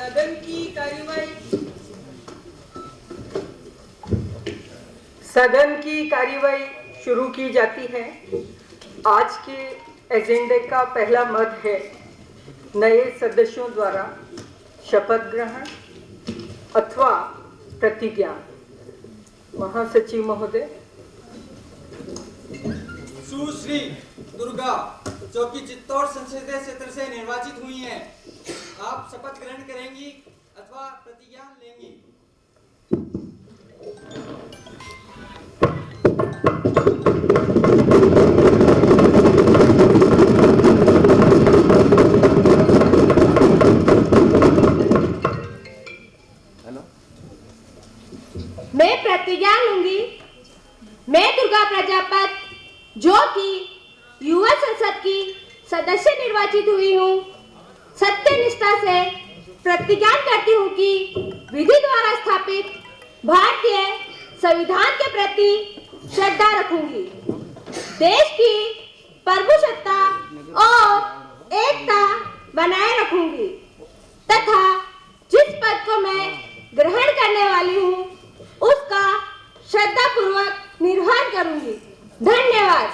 सदन की कार्यवाही शुरू की जाती है। आज के एजेंडे का पहला मत है नए सदस्यों द्वारा शपथ ग्रहण अथवा प्रतिज्ञा। महासचिव महोदय। सुश्री दुर्गा जो कि चित्तौड़ संसदीय क्षेत्र से निर्वाचित हुई हैं, आप शपथ ग्रहण करेंगी अथवा प्रतिज्ञा लेंगी? मैं प्रतिज्ञा लूंगी। मैं दुर्गा प्रजापति जो कि युवा संसद की सदस्य निर्वाचित हुई हूँ, सत्य निष्ठा से प्रतिज्ञा करती हूँ कि विधि द्वारा स्थापित भारतीय संविधान के प्रति श्रद्धा रखूंगी, देश की प्रभुसत्ता और एकता बनाए रखूंगी तथा जिस पद को मैं ग्रहण करने वाली हूँ उसका श्रद्धापूर्वक निर्वहन करूंगी। धन्यवाद।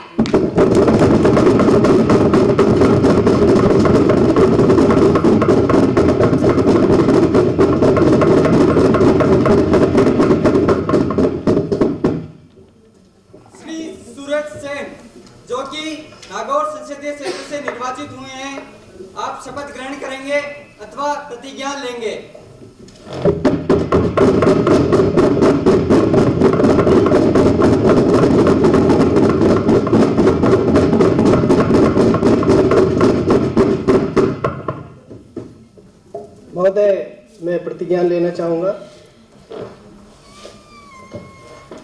श्री सूरज सेन जो कि नागौर संसदीय क्षेत्र से निर्वाचित हुए हैं, आप शपथ ग्रहण करेंगे अथवा प्रतिज्ञा लेंगे? महोदय, मैं प्रतिज्ञा लेना चाहूँगा।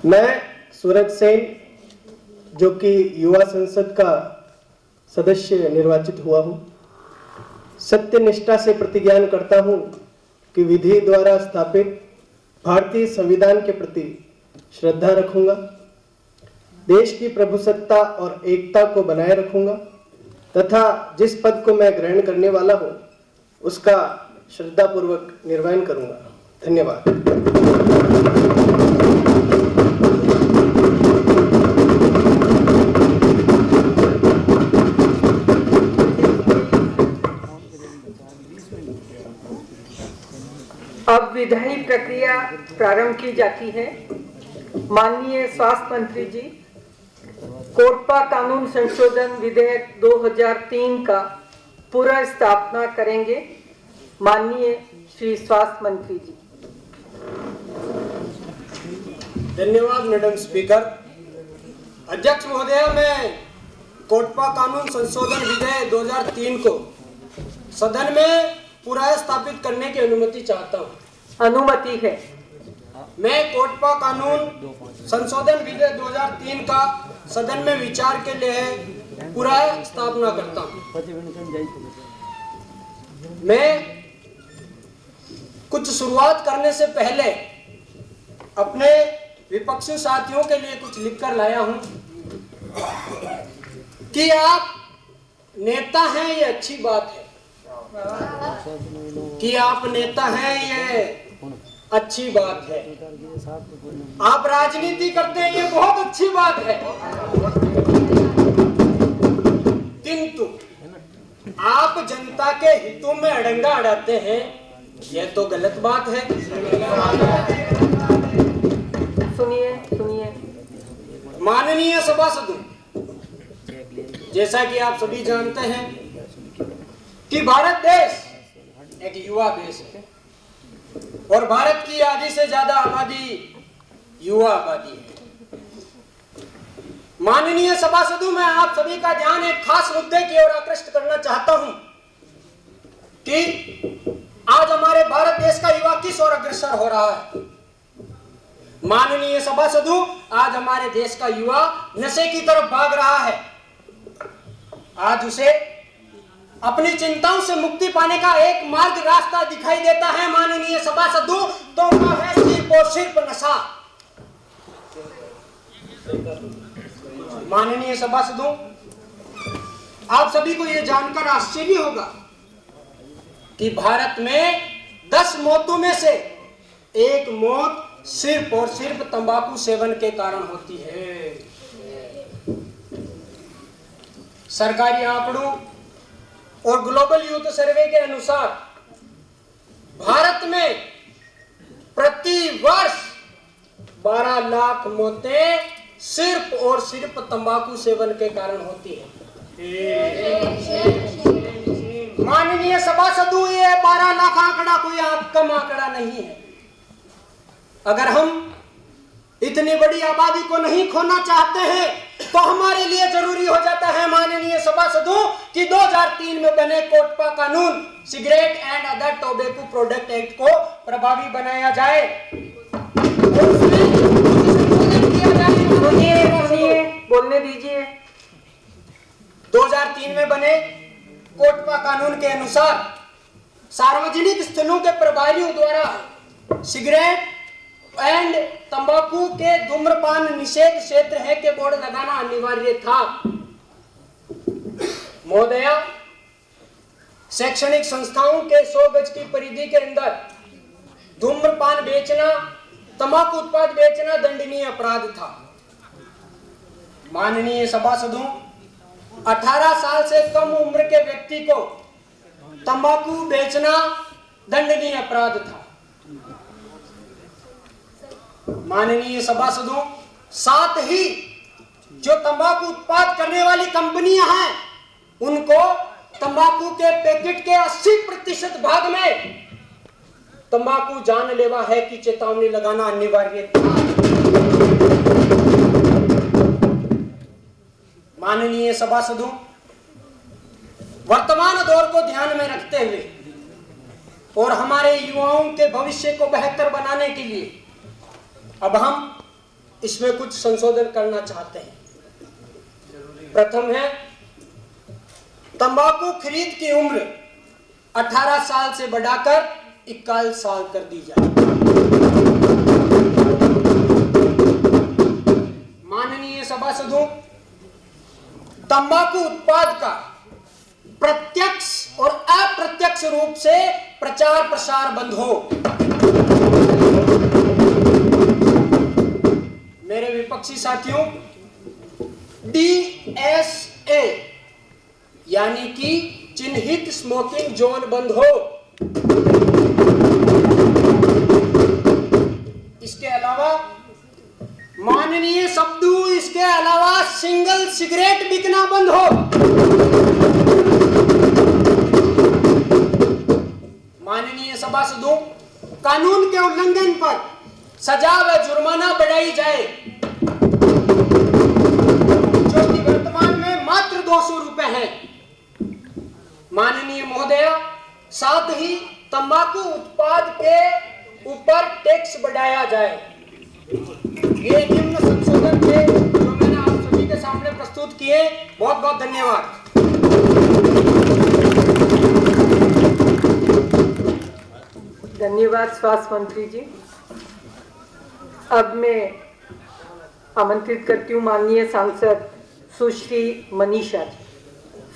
मैं सूरज सेन जो कि युवा संसद का सदस्य निर्वाचित हुआ हूँ, सत्य निष्ठा से प्रतिज्ञा करता हूँ कि विधि द्वारा स्थापित भारतीय संविधान के प्रति श्रद्धा रखूंगा, देश की प्रभुसत्ता और एकता को बनाए रखूंगा तथा जिस पद को मैं ग्रहण करने वाला हूँ उसका श्रद्धापूर्वक निर्वहन करूंगा। धन्यवाद। अब विधायी प्रक्रिया प्रारंभ की जाती है। माननीय स्वास्थ्य मंत्री जी कोटपा कानून संशोधन विधेयक 2003 का पुनर्स्थापना करेंगे। माननीय श्री स्वास्थ्य मंत्री जी। धन्यवाद मैडम स्पीकर। अध्यक्ष महोदय, मैं कोटपा कानून संशोधन विधेयक 2003 को सदन में पुनर्स्थापित करने की अनुमति चाहता हूँ। अनुमति है। मैं कोटपा कानून संशोधन विधेयक 2003 का सदन में विचार के लिए पुनर्स्थापना करता हूँ। मैं कुछ शुरुआत करने से पहले अपने विपक्षी साथियों के लिए कुछ लिखकर लाया हूं कि आप नेता हैं, ये अच्छी बात है। कि आप नेता हैं, ये अच्छी बात है। आप राजनीति करते हैं, ये बहुत अच्छी बात है। किंतु आप जनता के हितों में अड़ंगा अड़ाते हैं, यह तो गलत बात है। सुनिए। माननीय सभासदों, जैसा कि आप सभी जानते हैं कि भारत देश एक युवा देश है और भारत की आधी से ज्यादा आबादी युवा आबादी है। माननीय सभासदों, मैं आप सभी का ध्यान एक खास मुद्दे की ओर आकृष्ट करना चाहता हूं कि आज हमारे भारत देश का युवा किस ओर अग्रसर हो रहा है। माननीय सभासदों, आज हमारे देश का युवा नशे की तरफ भाग रहा है। आज उसे अपनी चिंताओं से मुक्ति पाने का एक मार्ग रास्ता दिखाई देता है। माननीय सभासदों, तो वो है सिर्फ और सिर्फ नशा। माननीय सभासदों, आप सभी को यह जानकर आश्चर्य होगा कि भारत में 10 मौतों में से 1 मौत सिर्फ और सिर्फ तंबाकू सेवन के कारण होती है। सरकारी आंकड़ों और ग्लोबल यूथ सर्वे के अनुसार भारत में प्रति वर्ष 12 लाख मौतें सिर्फ और सिर्फ तंबाकू सेवन के कारण होती है। माननीय सभासदों, ये 12 लाख आंकड़ा कोई कम आंकड़ा नहीं है। अगर हम इतनी बड़ी आबादी को नहीं खोना चाहते हैं तो हमारे लिए जरूरी हो जाता है माननीय सभासदों कि 2003 में बने कोटपा कानून cigarette and other tobacco product act को प्रभावी बनाया जाए। सुनिए, बोलने दीजिए। 2003 में बने कोटपा कानून के अनुसार सार्वजनिक स्थलों के प्रभारियों द्वारा सिगरेट एंड तंबाकू के धूम्रपान निषेध क्षेत्र है के बोर्ड लगाना अनिवार्य था। महोदया, शैक्षणिक संस्थाओं के 100 गज की परिधि के अंदर धूम्रपान बेचना, तंबाकू उत्पाद बेचना दंडनीय अपराध था। माननीय सभासदों, 18 साल से कम उम्र के व्यक्ति को तंबाकू बेचना दंडनीय अपराध था। माननीय सभासदों, साथ ही जो तंबाकू उत्पाद करने वाली कंपनियां हैं उनको तंबाकू के पैकेट के 80% भाग में तंबाकू जानलेवा है की चेतावनी लगाना अनिवार्य था। माननीय सभासदों, वर्तमान दौर को ध्यान में रखते हुए और हमारे युवाओं के भविष्य को बेहतर बनाने के लिए अब हम इसमें कुछ संशोधन करना चाहते हैं। प्रथम है, तंबाकू खरीद की उम्र 18 साल से बढ़ाकर 21 साल कर दी जाए। माननीय सभासदों, तंबाकू उत्पाद का प्रत्यक्ष और अप्रत्यक्ष रूप से प्रचार प्रसार बंद हो। मेरे विपक्षी साथियों, DSA यानी कि चिन्हित स्मोकिंग जोन बंद हो। इसके अलावा माननीय सब्दू, इसके अलावा सिंगल सिगरेट बिकना बंद हो। माननीय सभासदों, कानून के उल्लंघन पर सजा व जुर्माना बढ़ाई जाए, जो कि वर्तमान में मात्र 200 रुपए है। माननीय महोदया, साथ ही तंबाकू उत्पाद के ऊपर टैक्स बढ़ाया जाए। ये निम्न संशोधन थे जो मैंने आप सभी के सामने प्रस्तुत किए। बहुत बहुत धन्यवाद। धन्यवाद स्वास्थ्य मंत्री जी। अब मैं आमंत्रित करती हूँ माननीय सांसद सुश्री मनीषा जी।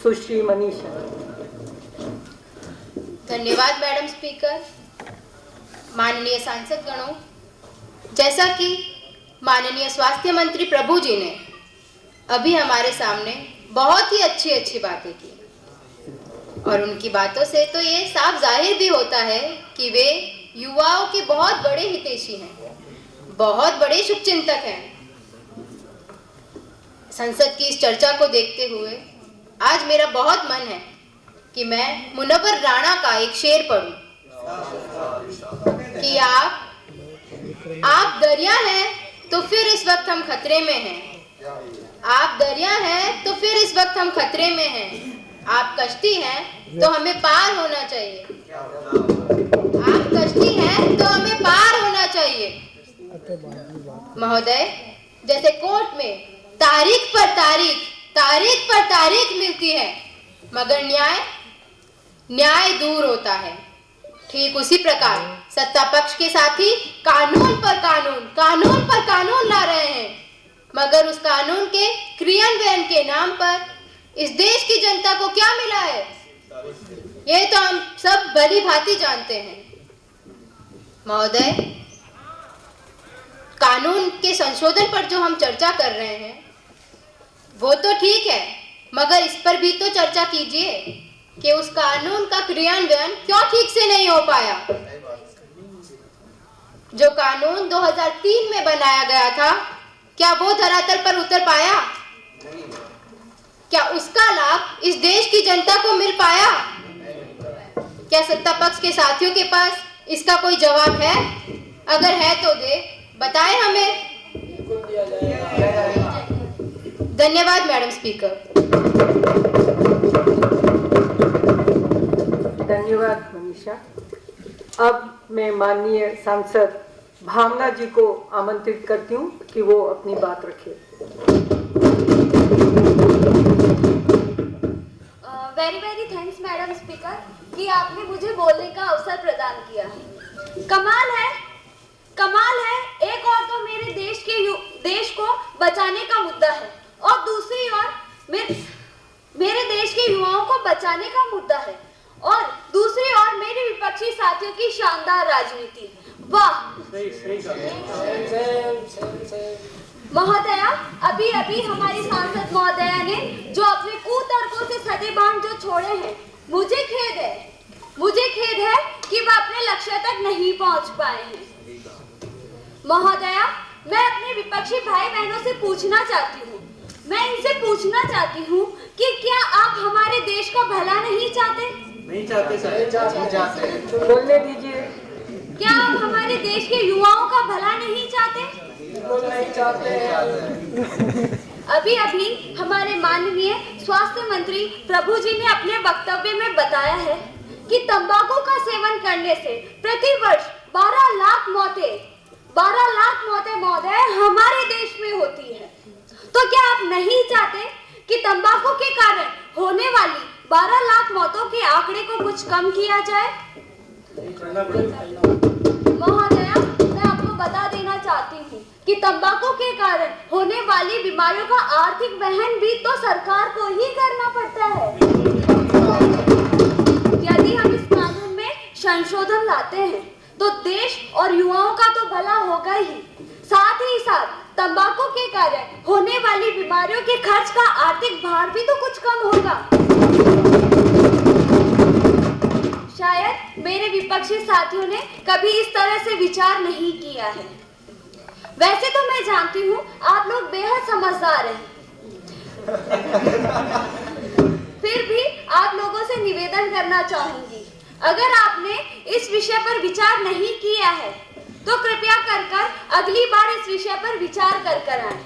सुश्री मनीषा। धन्यवाद मैडम स्पीकर। माननीय सांसद गणों, जैसा कि माननीय स्वास्थ्य मंत्री प्रभु जी ने अभी हमारे सामने बहुत ही अच्छी बातें की और उनकी बातों से तो ये साफ जाहिर भी होता है कि वे युवाओं के बहुत बड़े हितैषी हैं, बहुत बड़े शुभचिंतक हैं। संसद की इस चर्चा को देखते हुए आज मेरा बहुत मन है कि मैं मुनव्वर राणा का एक शेर पढ़ूं कि आप दरिया हैं तो फिर इस वक्त हम खतरे में हैं। आप दरिया हैं तो फिर इस वक्त हम खतरे में हैं। आप कश्ती हैं तो हमें पार होना चाहिए। आप कश्ती हैं तो हमें पार होना चाहिए। महोदय, जैसे कोर्ट में तारीख पर तारीख मिलती है मगर न्याय दूर होता है, ठीक उसी प्रकार सत्ता पक्ष के साथी कानून पर कानून ला रहे हैं मगर उस कानून के क्रियान्वयन के नाम पर इस देश की जनता को क्या मिला है ये तो हम सब भली भांति जानते हैं। महोदय, कानून के संशोधन पर जो हम चर्चा कर रहे हैं वो तो ठीक है, मगर इस पर भी तो चर्चा कीजिए कि उस कानून का क्रियान्वयन क्यों ठीक से नहीं हो पाया। जो कानून 2003 में बनाया गया था, क्या वो धरातल पर उतर पाया? क्या उसका लाभ इस देश की जनता को मिल पाया? क्या सत्ता पक्ष के साथियों के पास इसका कोई जवाब है? अगर है तो दे बताएं हमें। धन्यवाद मैडम स्पीकर। धन्यवाद मनीषा। अब मैं माननीय सांसद भावना जी को आमंत्रित करती हूँ कि वो अपनी बात रखें। वेरी थैंक्स मैडम स्पीकर कि आपने मुझे बोलने का अवसर प्रदान किया है। कमाल है, एक और तो मेरे देश को बचाने का मुद्दा है और दूसरी ओर मेरे देश के युवाओं को बचाने का मुद्दा है और दूसरी ओर मेरे विपक्षी साथियों की शानदार राजनीति। वाह महोदया, अभी हमारी सांसद महोदया ने जो अपने कुतर्कों से सदे बांध जो छोड़े हैं, मुझे खेद है कि वह अपने लक्ष्य तक नहीं पहुंच पाए हैं। महोदया, मैं अपने विपक्षी भाई बहनों से पूछना चाहती हूँ कि क्या आप हमारे देश का भला नहीं चाहते? नहीं चाहते। बोलने दीजिए। क्या आप हमारे देश के युवाओं का भला नहीं चाहते? बिल्कुल नहीं चाहते। अभी हमारे माननीय स्वास्थ्य मंत्री प्रभु जी ने अपने वक्तव्य में बताया है कि तंबाकू का सेवन करने से प्रति वर्ष 12 लाख मौतें महोदय हमारे देश में होती है। तो क्या आप नहीं चाहते कि तंबाकू के कारण होने वाली 12 लाख मौतों के आंकड़े को कुछ कम किया जाए? महोदया, मैं आपको बता देना चाहती हूँ कि तंबाकू के कारण होने वाली बीमारियों का आर्थिक वहन भी तो सरकार को ही करना पड़ता है। यदि हम इस कानून में संशोधन लाते हैं तो देश और युवाओं का तो भला होगा ही, साथ ही साथ तंबाकू के कारण होने वाली बीमारियों के खर्च का आर्थिक भार भी तो कुछ कम होगा। शायद मेरे विपक्षी साथियों ने कभी इस तरह से विचार नहीं किया है। वैसे तो मैं जानती हूँ आप लोग बेहद समझदार हैं। फिर भी आप लोगों से निवेदन करना चाहूंगी, अगर आपने इस विषय पर विचार नहीं किया है तो कृपया कर अगली बार इस विषय पर विचार कर आएं।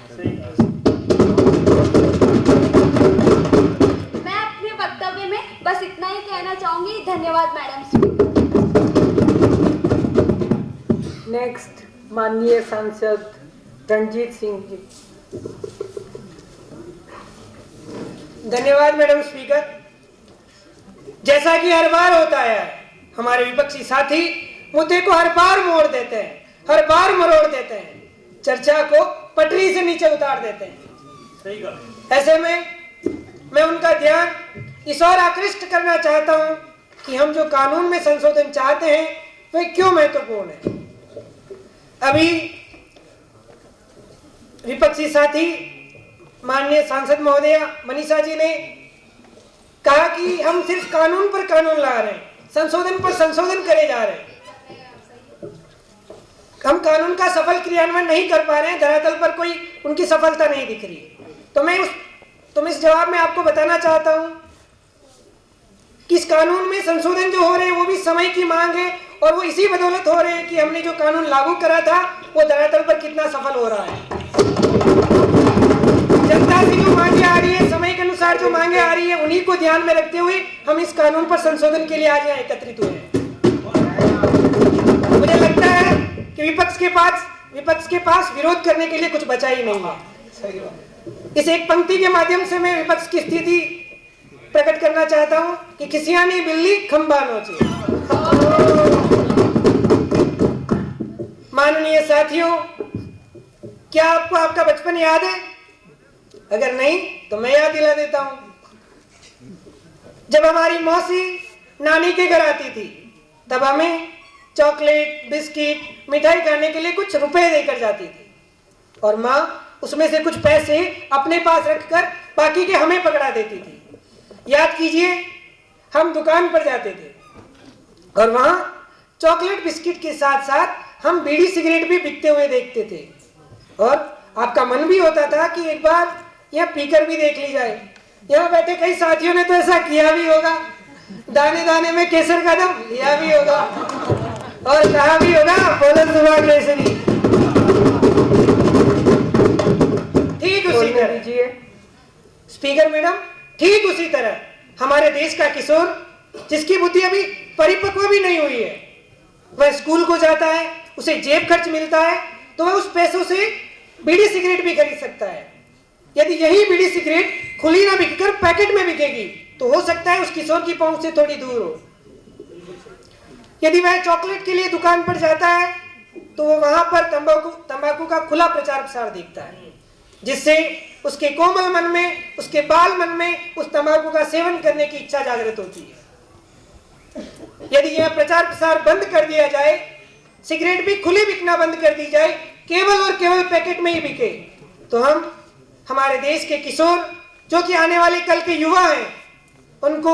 मैं अपने वक्तव्य में बस इतना ही कहना चाहूंगी। धन्यवाद मैडम। नेक्स्ट माननीय सांसद रणजीत सिंह जी। धन्यवाद मैडम स्पीकर। जैसा कि हर बार होता है, हमारे विपक्षी साथी मुद्दे को हर बार मोड़ देते हैं, हर बार मरोड़ देते हैं, चर्चा को पटरी से नीचे उतार देते हैं। सही कहा। ऐसे में मैं उनका ध्यान इस ओर आकृष्ट करना चाहता हूं कि हम जो कानून में संशोधन चाहते हैं वे क्यों महत्वपूर्ण है। अभी विपक्षी साथी माननीय सांसद महोदया मनीषा जी ने कहा कि हम सिर्फ कानून पर कानून ला रहे हैं, संशोधन पर संशोधन करे जा रहे हैं, हम कानून का सफल क्रियान्वयन नहीं कर पा रहे हैं, धरातल पर कोई उनकी सफलता नहीं दिख रही। तो मैं इस जवाब में आपको बताना चाहता हूं कि इस कानून में संशोधन जो हो रहे हैं वो भी समय की मांग है और वो इसी बदौलत हो रहे हैं कि हमने जो कानून लागू करा था वो धरातल पर कितना सफल हो रहा है। जनता से जो मांगे आ रही है, समय के अनुसार जो मांगे आ रही है, उन्हीं को ध्यान में रखते हुए हम इस कानून पर संशोधन के लिए आज यहाँ एकत्रित हुए हैं। मुझे लगता है कि विपक्ष के पास विरोध करने के लिए कुछ बचा ही नहीं है। इस एक पंक्ति के माध्यम से मैं विपक्ष की स्थिति प्रकट करना चाहता हूं कि खिसियानी बिल्ली खंबा नोचे। माननीय साथियों, क्या आपको आपका बचपन याद है? अगर नहीं तो मैं याद दिला देता हूं। जब हमारी मौसी नानी के घर आती थी तब हमें चॉकलेट, बिस्किट, मिठाई खाने के लिए कुछ रुपए देकर जाती थी और माँ उसमें से कुछ पैसे अपने पास रखकर बाकी के हमें पकड़ा देती थी। याद कीजिए, हम दुकान पर जाते थे और वहाँ चॉकलेट बिस्किट के साथ साथ हम बीड़ी सिगरेट भी बिकते हुए देखते थे और आपका मन भी होता था कि एक बार यह पीकर भी देख ली जाए। यहाँ बैठे कई साथियों ने तो ऐसा किया भी होगा, दाने दाने में केसर का दम लिया भी होगा और कहा भी होगा बोलो सुबह केसरी। ठीक उसी तरह स्पीकर मैडम, ठीक उसी तरह हमारे देश का किशोर जिसकी बुद्धि अभी परिपक्व भी नहीं हुई है, वह स्कूल को जाता है, उसे जेब खर्च मिलता है तो वह उस पैसों से बीड़ी सिगरेट भी खरीद सकता है। यदि यही बीड़ी सिगरेट खुली ना बिककर पैकेट में बिकेगी तो हो सकता है उस किशोर की पहुंच से थोड़ी दूर हो। यदि वह चॉकलेट के लिए दुकान पर जाता है तो वो वहां पर तंबाकू का खुला प्रचार प्रसार देखता है, जिससे उसके कोमल मन में, उसके बाल मन में उस तंबाकू का सेवन करने की इच्छा जागृत होती है। यदि यह प्रचार प्रसार बंद कर दिया जाए, सिगरेट भी खुली बिकना बंद कर दी जाए, केवल और केवल पैकेट में ही बिके, तो हम हमारे देश के किशोर जो कि आने वाले कल के युवा हैं, उनको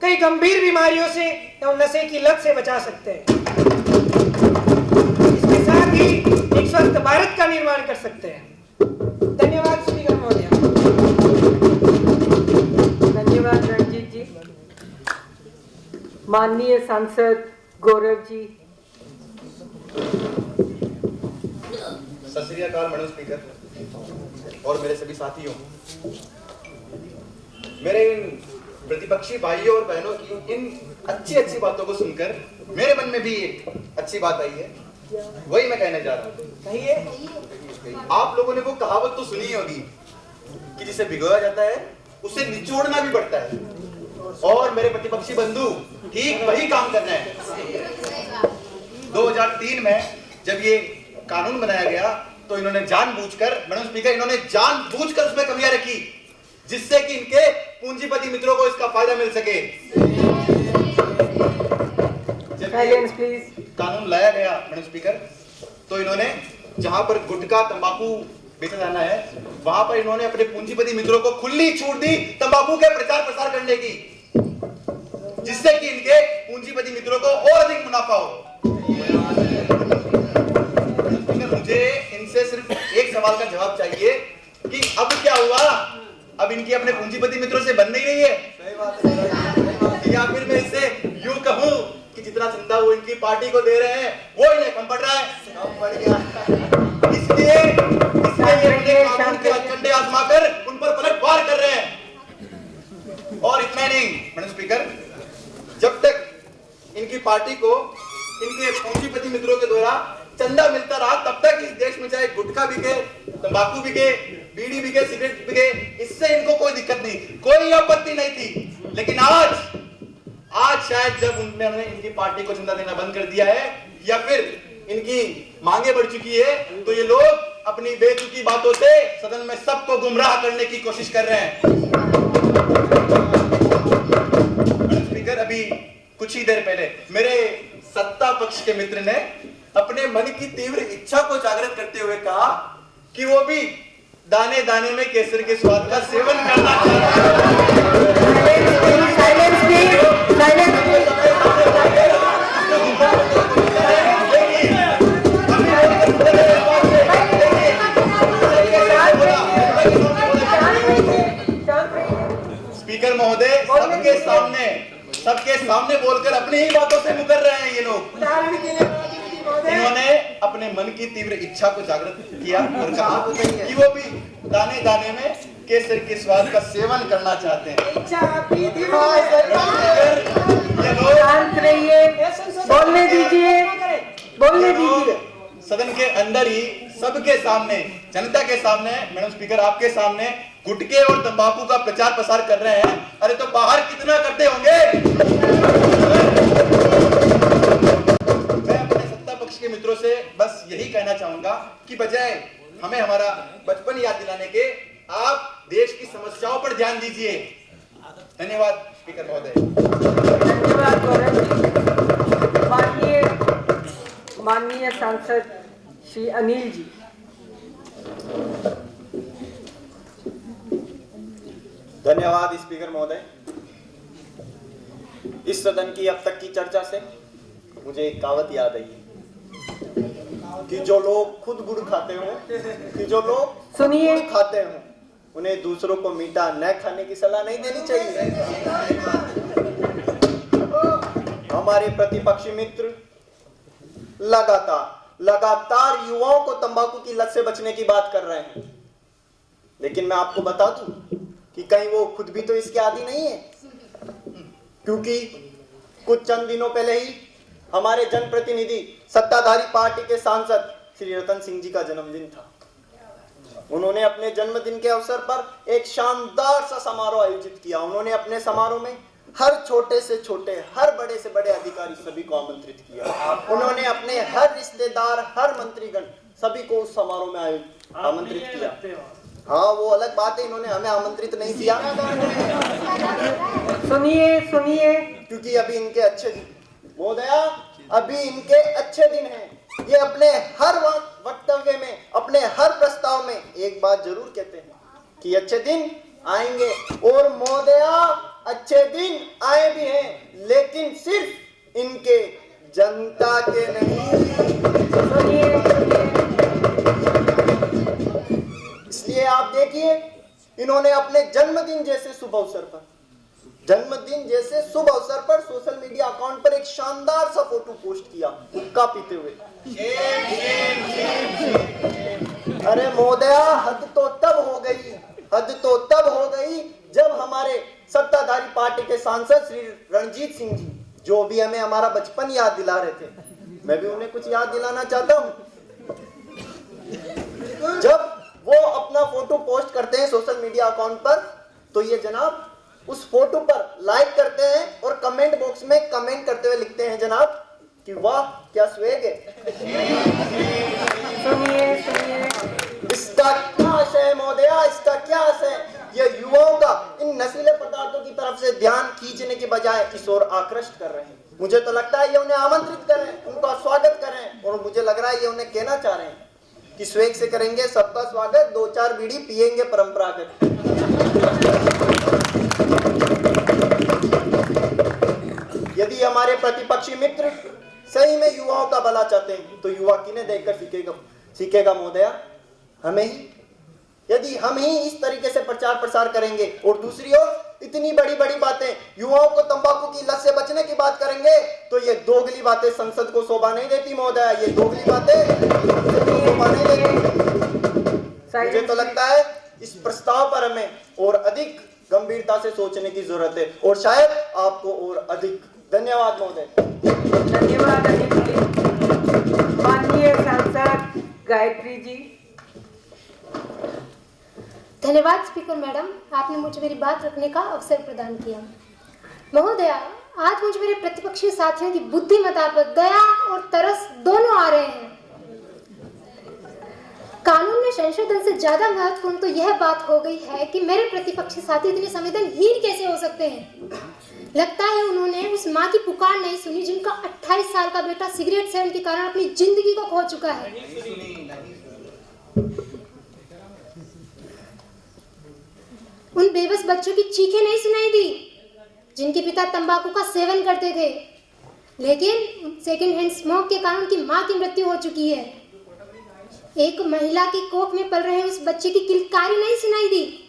कई गंभीर बीमारियों से एवं नशे की लत से बचा सकते हैं। इसके साथ ही एक स्वस्थ भारत का निर्माण कर सकते हैं। धन्यवाद स्पीकर महोदय। धन्यवाद रणजीत जी। माननीय सांसद गौरव जी। सत श्री अकाल मैडम स्पीकर और मेरे सभी साथियों, मेरे इन प्रतिपक्षी भाइयों और बहनों की इन अच्छी बातों को सुनकर मेरे मन में भी एक अच्छी बात आई है, वही मैं कहने जा रहा हूँ। कहिए। आप लोगों ने वो कहावत तो सुनी होगी कि जिसे भिगोया जाता है उसे निचोड़ना भी पड़ता है, और मेरे प्रतिपक्षी बंधु ठीक वही काम कर रहे हैं। 2003 में जब ये कानून बनाया गया तो इन्होंने जानबूझकर, मैडम स्पीकर, इन्होंने जानबूझकर उसमें कमियां रखी जिससे कि इनके पूंजीपति मित्रों को इसका फायदा मिल सके। जब कानून लाया गया मैडम स्पीकर, तो इन्होंने जहां पर गुटखा तंबाकू बेचा जाना है वहां पर इन्होंने अपने पूंजीपति मित्रों को खुली छूट दी तंबाकू के प्रचार प्रसार करने की, जिससे कि इनके पूंजीपति मित्रों को और अधिक मुनाफा हो। मुझे इनसे सिर्फ एक सवाल का जवाब चाहिए कि अब क्या हुआ? अब इनकी अपने पूंजीपति मित्रों से बन नहीं रही है? सही बात है। या फिर मैं इससे यूं कहूं कि जितना चिंता वो इनकी पार्टी को दे रहे हैं वो इन्हें कम पड़ रहा है। कम पड़ गया, इसलिए ये कानून के कंडे आजमाकर उन पर पलटवार कर रहे हैं। और इतना नहीं मैडम स्पीकर, जब तक इनकी पार्टी को इनके पूंजीपति मित्रों के द्वारा चंदा मिलता रहा तब तक इस देश में चाहे गुटखा बिके, तंबाकू बिके, बीड़ी बिके, सिगरेट बिके, इससे इनको कोई दिक्कत नहीं थी, कोई आपत्ति नहीं थी। लेकिन आज शायद जब उन्होंने इनकी पार्टी को चंदा देना बंद कर दिया है या फिर इनकी मांगे बढ़ चुकी है, तो ये लोग अपनी बेतुकी बातों से सदन में सबको गुमराह करने की कोशिश कर रहे हैं। स्पीकर, अभी कुछ ही देर पहले मेरे सत्ता पक्ष के मित्र ने अपने मन की तीव्र इच्छा को जागृत करते हुए कहा कि वो भी दाने दाने में केसर के स्वाद का सेवन करना स्पीकर महोदय, सबके सामने बोलकर अपनी ही बातों से मुकर रहे हैं ये लोग। इन्होंने अपने मन की तीव्र इच्छा को जागृत किया और कहा कि वो भी दाने दाने में केसर के स्वाद का सेवन करना चाहते हैं। बोलने दीजिए, बोलने दीजिए। सदन के अंदर ही सबके सामने, जनता के सामने, मैडम स्पीकर आपके सामने गुटखे और तंबाकू का प्रचार प्रसार कर रहे हैं। अरे तो बाहर कितना करते होंगे? मैं अपने सत्ता पक्ष के मित्रों से बस यही कहना चाहूंगा कि बजाय हमें हमारा बचपन याद दिलाने के, आप देश की समस्याओं पर ध्यान दीजिए। धन्यवाद स्पीकर महोदय। धन्यवाद गौरव जी। माननीय माननीय सांसद श्री अनिल जी। धन्यवाद स्पीकर महोदय। इस सदन की अब तक की चर्चा से मुझे एक कहावत याद आई कि जो लोग खुद गुड़ खाते हो, कि जो लोग सुनिए, गुड़ खाते हो, उन्हें दूसरों को मीठा न खाने की सलाह नहीं देनी चाहिए। हमारे प्रतिपक्षी मित्र लगातार युवाओं को तंबाकू की लत से बचने की बात कर रहे हैं, लेकिन मैं आपको बता दूं कि कहीं वो खुद भी तो इसके आदी नहीं है, क्योंकि कुछ चंद दिनों पहले ही हमारे जनप्रतिनिधि सत्ताधारी पार्टी के सांसद श्री रतन सिंह जी का जन्मदिन था। उन्होंने अपने जन्मदिन के अवसर पर एक शानदार सा समारोह आयोजित किया। उन्होंने अपने समारोह में हर छोटे से छोटे, हर बड़े से बड़े अधिकारी सभी को आमंत्रित किया। उन्होंने अपने हर रिश्तेदार, हर मंत्रीगण सभी को उस समारोह में आमंत्रित किया। हाँ, वो अलग बात है, इन्होंने हमें आमंत्रित नहीं किया। सुनिए, क्योंकि अभी इनके अच्छे दिन, महोदया, अभी इनके अच्छे दिन हैं। ये अपने हर वक्तव्य में, अपने हर प्रस्ताव में एक बात जरूर कहते हैं कि अच्छे दिन आएंगे। और महोदया, अच्छे दिन आए भी हैं, लेकिन सिर्फ इनके जनता के नहीं। इसलिए आप देखिए, इन्होंने अपने जन्मदिन जैसे शुभ अवसर पर सोशल मीडिया अकाउंट पर एक शानदार सा फोटो पोस्ट किया हुक्का पीते हुए। अरे महोदया, हद तो तब हो गई जब हमारे सत्ताधारी पार्टी के सांसद श्री रणजीत सिंह जी, जो भी हमें हमारा बचपन याद दिला रहे थे, मैं भी उन्हें कुछ याद दिलाना चाहता हूं। जब वो अपना फोटो पोस्ट करते हैं सोशल मीडिया अकाउंट पर, तो ये जनाब उस फोटो पर लाइक करते हैं और कमेंट बॉक्स में कमेंट करते हुए लिखते हैं जनाब कि वाह क्या स्वेग है। सुनिए, इसका क्या आशय है महोदया, इसका क्या आशय है? ये युवाओं का इन नशीले पदार्थों की तरफ से ध्यान खींचने के बजाय इस ओर आकृष्ट कर रहे हैं। मुझे तो लगता है ये उन्हें आमंत्रित कर रहे हैं, उनका स्वागत कर रहे हैं, और मुझे लग रहा है ये उन्हें कहना चाह रहे हैं कि स्वेग से करेंगे सबका स्वागत, 2-4 बीड़ी पिएंगे परंपरागत। यदि हमारे प्रतिपक्षी मित्र सही में युवाओं का भला चाहते हैं, तो युवा किन्हें देखकर सीखेगा महोदया? हमें ही। यदि हम ही इस तरीके से प्रचार प्रसार करेंगे और दूसरी ओर इतनी बड़ी बड़ी बातें, युवाओं को तंबाकू की लत से बचने की बात करेंगे, तो ये दोगली बातें संसद को शोभा नहीं देती महोदया। ये दोगली बातें शोभा नहीं देती। मुझे तो लगता है इस प्रस्ताव पर हमें और अधिक गंभीरता से सोचने की जरूरत है, और शायद आपको और अधिक। धन्यवाद महोदय। धन्यवाद अनिल जी। माननीय सांसद गायत्री जी। धन्यवाद स्पीकर मैडम, आपने मुझे मेरी बात रखने का अवसर प्रदान किया। महोदया, आज मुझे मेरे प्रतिपक्षी साथियों की बुद्धिमत्ता पर दया और तरस दोनों आ रहे हैं। कानून में संशोधन से ज्यादा महत्वपूर्ण तो यह बात हो गई है कि मेरे प्रतिपक्षी साथी इतने संवेदनहीन कैसे हो सकते हैं। लगता है उन्होंने उस माँ की पुकार नहीं सुनी जिनका 28 साल का बेटा सिगरेट सेवन के कारण अपनी जिंदगी को खो चुका है। उन बेबस बच्चों की चीखें नहीं सुनाई दी जिनके पिता तंबाकू का सेवन करते थे, लेकिन सेकेंड हैंड स्मोक के कारण उनकी मां की मृत्यु हो चुकी है। एक महिला की कोख में पल रहे उस बच्चे की किलकारी नहीं सुनाई दी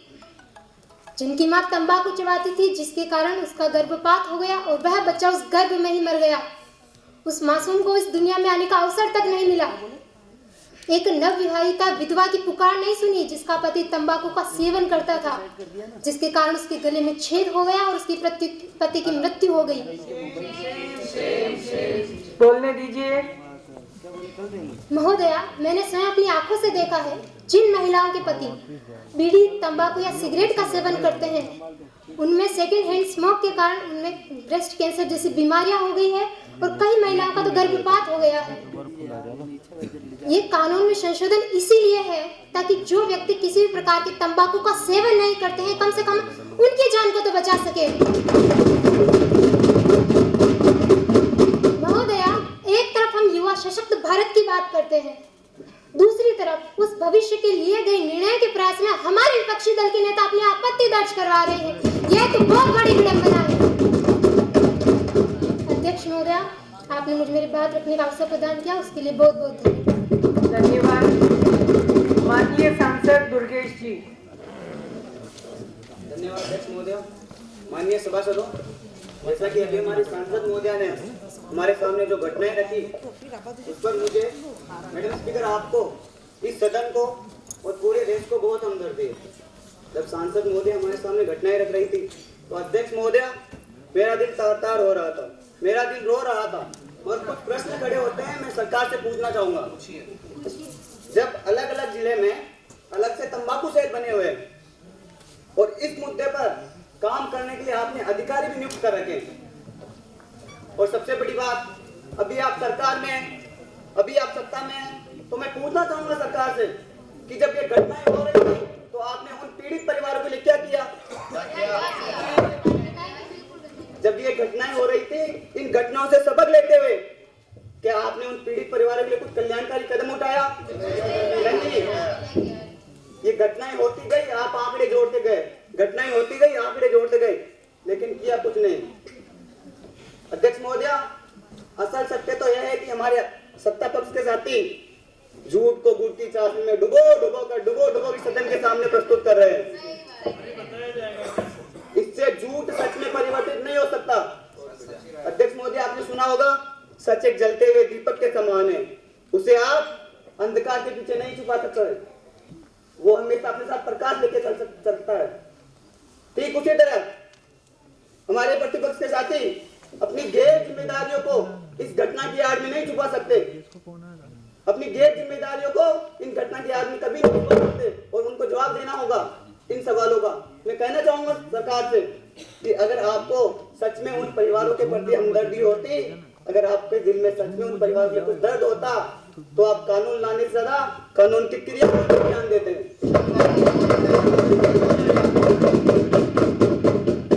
जिनकी मां तंबाकू चबाती थी, जिसके कारण उसका गर्भपात हो गया और वह बच्चा उस गर्भ में ही मर गया। उस मासूम को इस दुनिया में आने का अवसर तक नहीं मिला। एक नवविवाहिता विधवा की पुकार नहीं सुनी जिसका पति तंबाकू का सेवन करता था, जिसके कारण उसके गले में छेद हो गया और उसकी पति की मृत्यु हो गई। बोलने दीजिए। महोदया, मैंने स्वयं अपनी आंखों से देखा है जिन महिलाओं के पति बीड़ी, तंबाकू या सिगरेट का सेवन करते हैं, उनमें सेकेंड हैंड स्मोक के कारण उनमें ब्रेस्ट कैंसर जैसी बीमारियां हो गई है और कई महिलाओं का तो गर्भपात हो गया है। ये कानून में संशोधन इसीलिए है ताकि जो व्यक्ति किसी भी प्रकार के तंबाकू का सेवन नहीं करते हैं, कम से कम उनकी जान को तो बचा सके। महोदया, एक तरफ हम युवा सशक्त भारत की बात करते हैं, दूसरी तरफ उस भविष्य के लिए गए निर्णय के प्रयास में हमारे विपक्षी दल के नेता अपनी आपत्ति दर्ज करवा रहे हैं। यह तो बहुत बड़ी विडंबना है। अध्यक्ष महोदया, आपने मुझे मेरी बात रखने का अवसर प्रदान किया, उसके लिए बहुत बहुत धन्यवाद। माननीय सांसद दुर्गेश जी। धन्यवाद अध्यक्ष महोदय। माननीय सभासदों, जैसा कि अभी हमारे सांसद महोदय ने हमारे सामने जो घटनाएं रखी, उस पर मुझे मैडम स्पीकर आपको, इस सदन को और पूरे देश को बहुत हमदर्दी है। जब सांसद महोदय हमारे सामने घटनाएं रख रही थी तो अध्यक्ष महोदय, मेरा दिल तार-तार हो रहा था, मेरा दिल रो रहा था और कुछ प्रश्न खड़े होते हैं, मैं सरकार से पूछना चाहूंगा। जब अलग अलग जिले में अलग से तंबाकू सेल बने हुए हैं और इस मुद्दे पर काम करने के लिए आपने अधिकारी भी नियुक्त कर रखे हैं, और सबसे बड़ी बात, अभी आप सरकार में, अभी आप सत्ता में हैं, तो मैं पूछना चाहूंगा सरकार से कि जब ये घटनाएं हो रही थी तो आपने उन पीड़ित परिवारों के लिए क्या किया? जब ये घटनाएं हो रही थी, इन घटनाओं से सबक लेते हुए क्या आपने उन पीड़ित परिवारों के लिए कुछ कल्याणकारी कदम उठाया? नहीं। ये घटनाएं होती गई, आप आंकड़े जोड़ते गए, घटनाएं होती गई, आंकड़े जोड़ते गए, लेकिन किया कुछ नहीं। अध्यक्ष महोदय, असल सत्य तो यह है कि हमारे सत्ता पक्ष के साथी झूठ को गुड़ की चाशनी में डुबो डुबो की सदन के सामने प्रस्तुत कर रहे हैं। इससे झूठ सच में परिवर्तित नहीं हो सकता। अध्यक्ष महोदय, आपने सुना होगा, सच एक जलते हुए दीपक के समान है, उसे आप अंधकार के पीछे नहीं छुपा सकते, वो हमेशा अपने साथ प्रकाश लेके चलता है। ठीक उसी तरह हमारे प्रतिपक्ष के साथी अपनी गैर जिम्मेदारियों को इस घटना की आड़ में नहीं छुपा सकते, अपनी गैर जिम्मेदारियों को इन घटना की आड़ में कभी नहीं छुपा सकते, और उनको जवाब देना होगा इन सवालों का। मैं कहना चाहूंगा सरकार से कि अगर आपको सच में उन परिवारों के प्रति हमदर्दी होती, अगर आपके दिल में सच में उन परिवारों के कुछ दर्द होता, तो आप कानून लाने से ज्यादा कानून की क्रिया पर ध्यान देते हैं।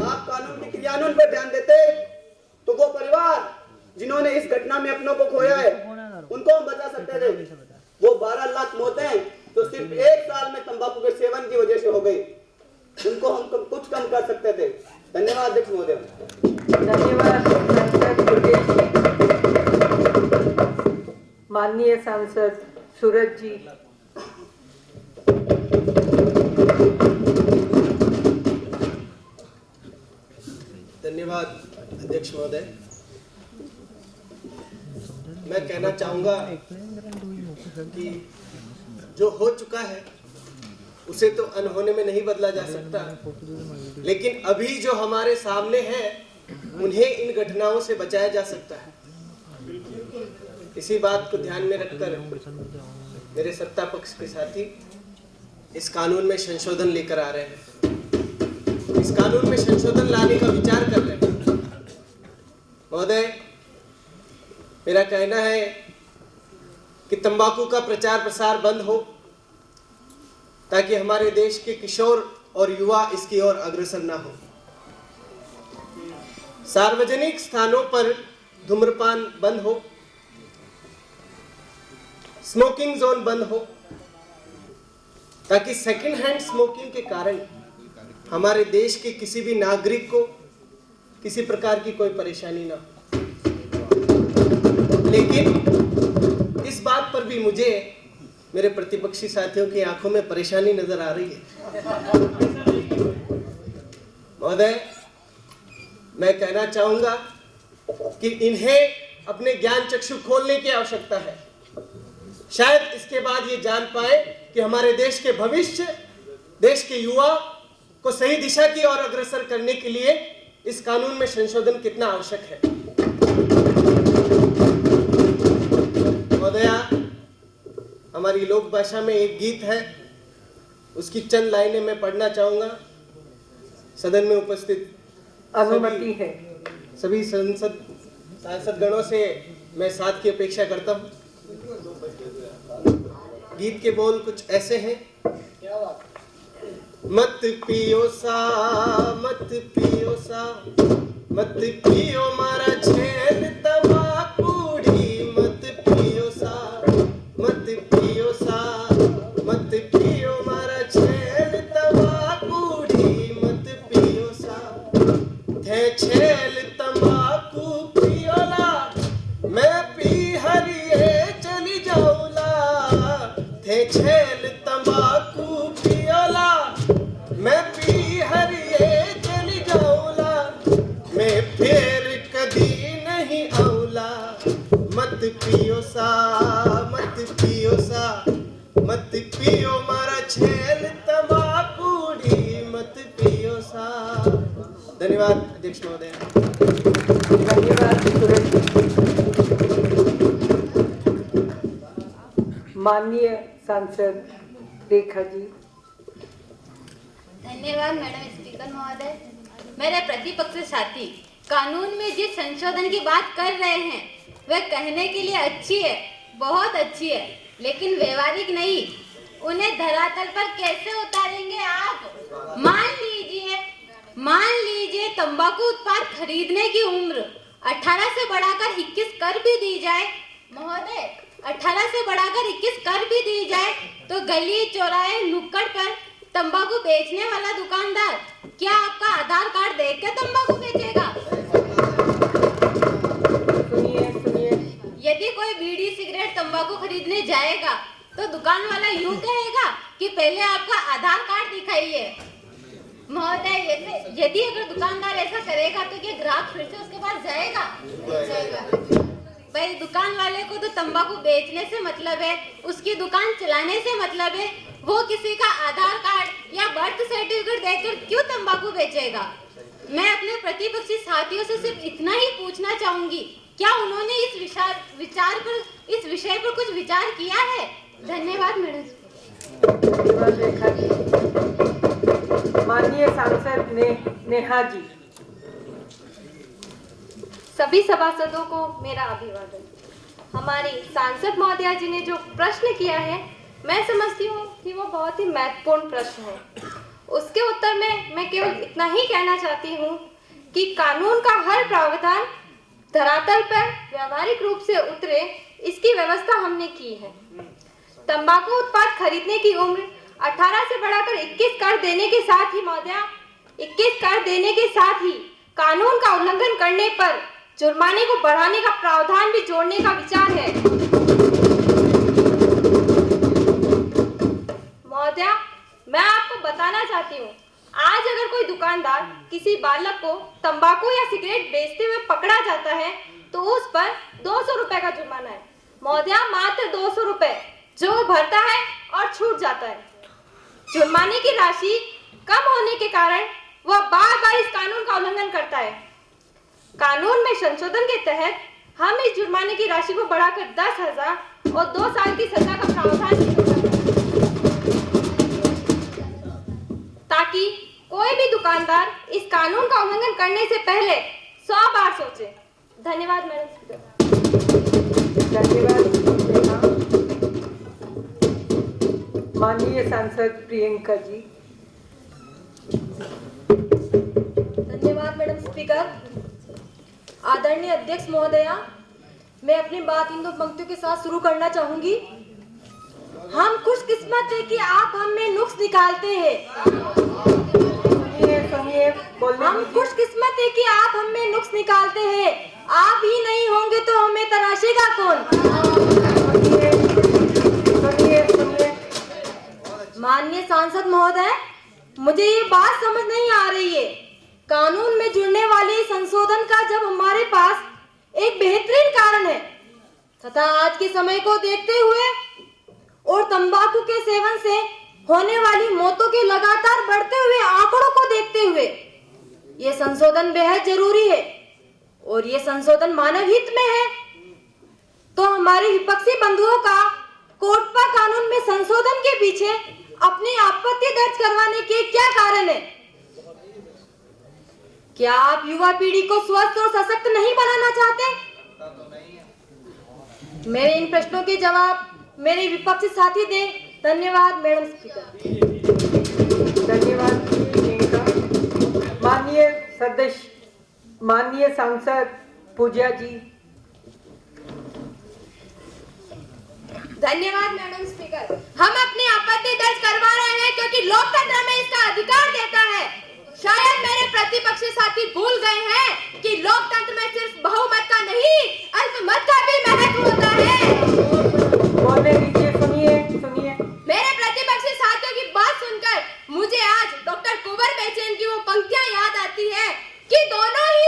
आप कानून की क्रियान्वयन पर ध्यान देते तो वो परिवार जिन्होंने इस घटना में अपनों को खोया है, उनको हम बचा सकते थे। वो 12 लाख मौतें तो सिर्फ 1 साल में तंबाकू के सेवन की वजह से हो गई, उनको हम कुछ कम कर सकते थे। धन्यवाद अध्यक्ष महोदय। धन्यवाद सांसद दुर्गेश जी। माननीय सांसद सूरज जी। धन्यवाद अध्यक्ष महोदय। मैं कहना चाहूंगा कि जो हो चुका है उसे तो अनहोने में नहीं बदला जा सकता, लेकिन अभी जो हमारे सामने है उन्हें इन घटनाओं से बचाया जा सकता है। इसी बात को ध्यान में रखकर मेरे सत्ता पक्ष के साथी इस कानून में संशोधन लेकर आ रहे हैं, इस कानून में संशोधन लाने का विचार कर रहे हैं। महोदय, मेरा कहना है कि तंबाकू का प्रचार प्रसार बंद हो, ताकि हमारे देश के किशोर और युवा इसकी ओर अग्रसर ना हो। सार्वजनिक स्थानों पर धूम्रपान बंद हो, स्मोकिंग जोन बंद हो, ताकि सेकंड हैंड स्मोकिंग के कारण हमारे देश के किसी भी नागरिक को किसी प्रकार की कोई परेशानी ना हो। लेकिन इस बात पर भी मुझे मेरे प्रतिपक्षी साथियों की आंखों में परेशानी नजर आ रही है। महोदय, मैं कहना चाहूंगा कि इन्हें अपने ज्ञान चक्षु खोलने की आवश्यकता है। शायद इसके बाद ये जान पाए कि हमारे देश के भविष्य, देश के युवा को सही दिशा की ओर अग्रसर करने के लिए इस कानून में संशोधन कितना आवश्यक है। महोदया, हमारी लोक भाषा में एक गीत है, उसकी चंद लाइनें मैं पढ़ना चाहूंगा। सदन में उपस्थित अनुमति है। सभी सांसद गणों से मैं साथ की अपेक्षा करता हूं। गीत के बोल कुछ ऐसे हैं। मत पियो सा, मत पियो सा, मत पियो मारा छेद तंबाकूड़ी, मत पियो सा, पी हरिए चली जाऊला, थे छेल तंबाकू पियोला, मैं पी हरिए चली जाऊला, मैं फिर कदी नहीं आऊला। मत पियो सा, मत पियो सा, मत पियो मारा छेल तंबाकूड़ी, मत पियो सा। धन्यवाद अध्यक्ष महोदय। धन्यवाद सुरेश जी। माननीय सांसद रेखा जी। धन्यवाद मैडम स्पीकर महोदय। मेरे प्रतिपक्षी साथी कानून में जिस संशोधन की बात कर रहे हैं वह कहने के लिए अच्छी है, बहुत अच्छी है, लेकिन व्यवहारिक नहीं। उन्हें धरातल पर कैसे उतारेंगे आप? मान लीजिए तंबाकू उत्पाद खरीदने की उम्र 18 से बढ़ाकर 21 कर भी दी जाए। महोदय, 18 से बढ़ाकर 21 कर भी दी जाए तो गली चौराहे नुक्कड़ पर तंबाकू बेचने वाला दुकानदार क्या आपका आधार कार्ड देख के तंबाकू बेचेगा? सुनिए। यदि कोई बीड़ी सिगरेट तंबाकू खरीदने जाएगा तो दुकान वाला यूं कहेगा कि पहले आपका आधार कार्ड दिखाइए। महोदय, यदि अगर दुकानदार ऐसा करेगा तो क्या ग्राहक फिर से उसके पास जाएगा? भाई, दुकान वाले को तो तंबाकू बेचने से मतलब है, उसकी दुकान चलाने से मतलब है। वो किसी का आधार कार्ड या बर्थ सर्टिफिकेट देकर क्यों तंबाकू बेचेगा? मैं अपने प्रतिपक्षी साथियों से सिर्फ इतना ही पूछना चाहूंगी, क्या उन्होंने इस विषय पर कुछ विचार किया है? धन्यवाद मैडम। धन्यवाद रेखा जी। माननीय सांसद नेहा जी। सभी सभासदों को मेरा अभिवादन। हमारी सांसद महोदया जी ने जो प्रश्न किया है, मैं समझती हूँ कि वो बहुत ही महत्वपूर्ण प्रश्न है। उसके उत्तर में मैं केवल इतना ही कहना चाहती हूँ कि कानून का हर प्रावधान धरातल पर व्यवहारिक रूप से उतरे, इसकी व्यवस्था हमने की है। तंबाकू उत्पाद खरीदने की उम्र 18 से बढ़ाकर 21 कर देने के साथ ही महोदया, 21 कर देने के साथ ही कानून का उल्लंघन करने पर जुर्माने को बढ़ाने का प्रावधान भी जोड़ने का विचार है। महोदया, मैं आपको बताना चाहती हूँ, आज अगर कोई दुकानदार किसी बालक को तंबाकू या सिगरेट बेचते हुए पकड़ा जाता है तो उस पर 200 रुपए का जुर्माना है। महोदया, मात्र 200 रुपए जो वो भरता है और छूट जाता है। जुर्माने की राशि कम होने के कारण वह बार बार इस कानून का उल्लंघन करता है। कानून में संशोधन के तहत हम इस जुर्माने की राशि को बढ़ाकर 10,000 और 2 साल की सजा का प्रावधान किया है, ताकि कोई भी दुकानदार इस कानून का उल्लंघन करने से पहले 100 बार सोचे। धन्यवाद मैडम। धन्यवाद। माननीय सांसद प्रियंका जी। धन्यवाद मैडम स्पीकर। आदरणीय अध्यक्ष महोदया, मैं अपनी बात इन 2 पंक्तियों के साथ शुरू करना चाहूंगी। हम खुशकिस्मत है कि आप हम में नुक्स निकालते हैं। हम खुशकिस्मत है कि आप हम में नुक्स निकालते हैं। आप ही नहीं होंगे तो हमें तराशेगा कौन? माननीय सांसद महोदय, मुझे ये बात समझ नहीं आ रही है। कानून में जुड़ने वाले संशोधन का जब हमारे पास एक बेहतरीन कारण है तथा आज के समय को देखते हुए और तंबाकू के सेवन से होने वाली मौतों के लगातार बढ़ते हुए आंकड़ों को देखते हुए ये संशोधन बेहद जरूरी है और ये संशोधन मानव हित में है, तो हमारे विपक्षी बंधुओं का कोटपा कानून में संशोधन के पीछे अपनी आपत्ति दर्ज करवाने के क्या कारण है? क्या आप युवा पीढ़ी को स्वस्थ और सशक्त नहीं बनाना चाहते? मेरे इन प्रश्नों के जवाब मेरे विपक्षी साथी दें। धन्यवाद मैडम स्पीकर। धन्यवाद प्रियंका। माननीय सांसद पूजा जी। धन्यवाद मैडम स्पीकर। हम अपनी आपत्ति दर्ज करवा रहे हैं क्योंकि लोकतंत्र में इसका अधिकार देता है। शायद मेरे प्रतिपक्षी साथी भूल गए हैं कि लोकतंत्र में सिर्फ बहुमत का नहीं, अल्पमत का भी महत्व होता है। बोलने दीजिए, सुनिए सुनिए। मेरे प्रतिपक्षी साथियों की बात सुनकर मुझे आज डॉक्टर कुंवर बेचैन की वो पंक्तियां याद आती है कि दोनों ही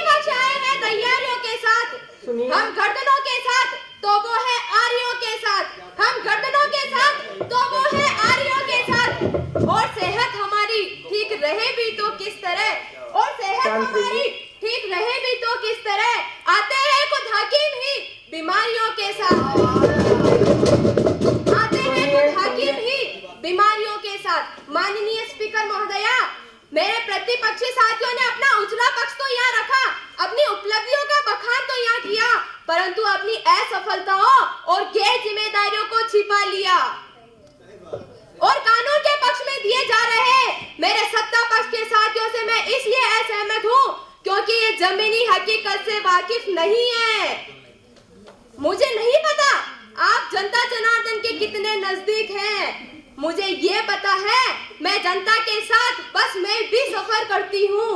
पक्ष आए हैं तैयारियों के साथ। सुनिए। हम गर्दनों के साथ तो वो है आर्यों के साथ, हम गर्दनों के साथ तो वो है आर्यों के साथ। और सेहत हमारी ठीक रहे भी तो किस तरह, और सेहत हमारी ठीक रहे भी तो किस तरह, आते हैं खुद हकीम ही बीमारियों के साथ, आते हैं खुद हकीम ही बीमारियों के साथ। माननीय स्पीकर महोदया, मेरे प्रतिपक्षी साथियों ने अपना उजला पक्ष तो यहाँ रखा, अपनी उपलब्धियों का बखान तो यहाँ किया, परंतु अपनी असफलताओं और गैर जिम्मेदारियों को छिपा लिया और कानून के पक्ष में दिए जा रहे मेरे सत्ता पक्ष के साथियों से मैं इसलिए असहमत हूँ क्योंकि ये जमीनी हकीकत से वाकिफ नहीं है। मुझे नहीं पता आप जनता जनार्दन के कितने नजदीक हैं, मुझे ये पता है मैं जनता के साथ बस में भी सफर करती हूँ।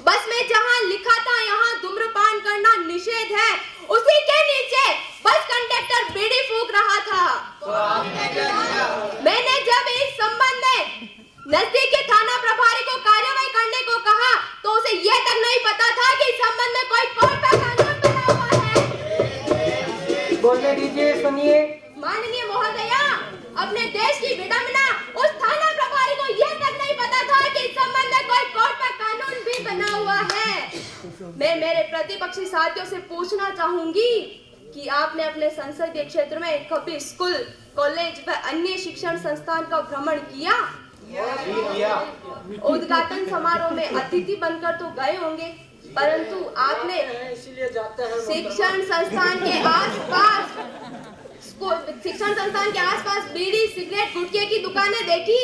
बस में जहाँ लिखा था यहाँ धूम्रपान करना निषेध है, उसी के नीचे बस कंडक्टर बीड़ी फूंक रहा था। मैंने जब इस संबंध में नजदीकी थाना प्रभारी को कार्रवाई करने को कहा तो उसे ये तक नहीं पता था कि इस संबंध में कोई कोर्ट का कानून बना हुआ है। बोलने दीजिए, सुनिए। माननीय महोदया, अपने देश की विडंबना, उस थाना प्रभारी को यह तक नहीं पता था कि इस संबंध में कोई कोर्ट का कानून भी बना हुआ है। मैं मेरे प्रतिपक्षी साथियों से पूछना चाहूंगी कि आपने अपने संसदीय क्षेत्र में कभी स्कूल, कॉलेज व अन्य शिक्षण संस्थान का भ्रमण किया? उद्घाटन समारोह में अतिथि बनकर तो गए होंगे, परंतु आपने शिक्षण संस्थान के आसपास बीड़ी, सिगरेट, गुटखे की दुकानें देखी?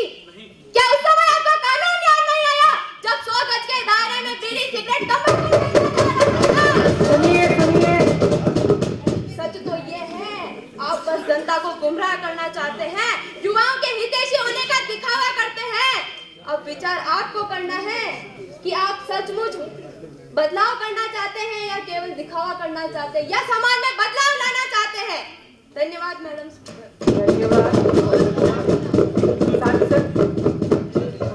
क्या उस समय आपका कानून याद नहीं आया जब 100 गज के दायरे में बीड़ी, सिगरेट, सुनिए सुनिए। सच तो ये है आप बस जनता को गुमराह करना चाहते हैं, युवाओं के हितैषी होने का दिखावा करते हैं। अब विचार आपको करना है कि आप सचमुच बदलाव करना चाहते हैं या केवल दिखावा करना चाहते हैं या समाज में बदलाव लाना चाहते हैं। धन्यवाद मैडम स्पीकर। धन्यवाद। सांसद,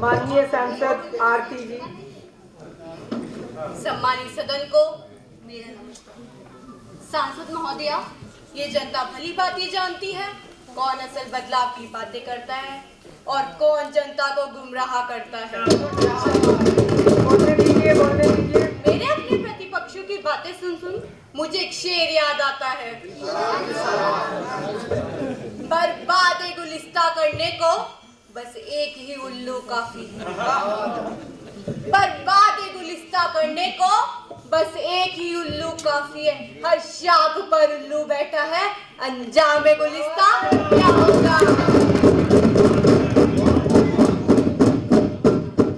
माननीय सांसद आरती जी। सम्मानित सदन को मेरा नमस्कार। सांसद महोदया, ये जनता भली भांति जानती है कौन असल बदलाव की बातें करता है और कौन जनता को गुमराह करता है। बोलने दीजिए, बोलने दीजिए। मेरे अपने प्रतिपक्षियों की बातें सुन मुझे एक शेर याद आता है। बर्बाद गुलिस्ता करने को बस एक ही उल्लू काफी है। बर्बाद गुलिस्ता करने को बस एक ही उल्लू काफी है। हर शाख पर उल्लू बैठा है, अंजाम गुलिस्ता क्या होगा?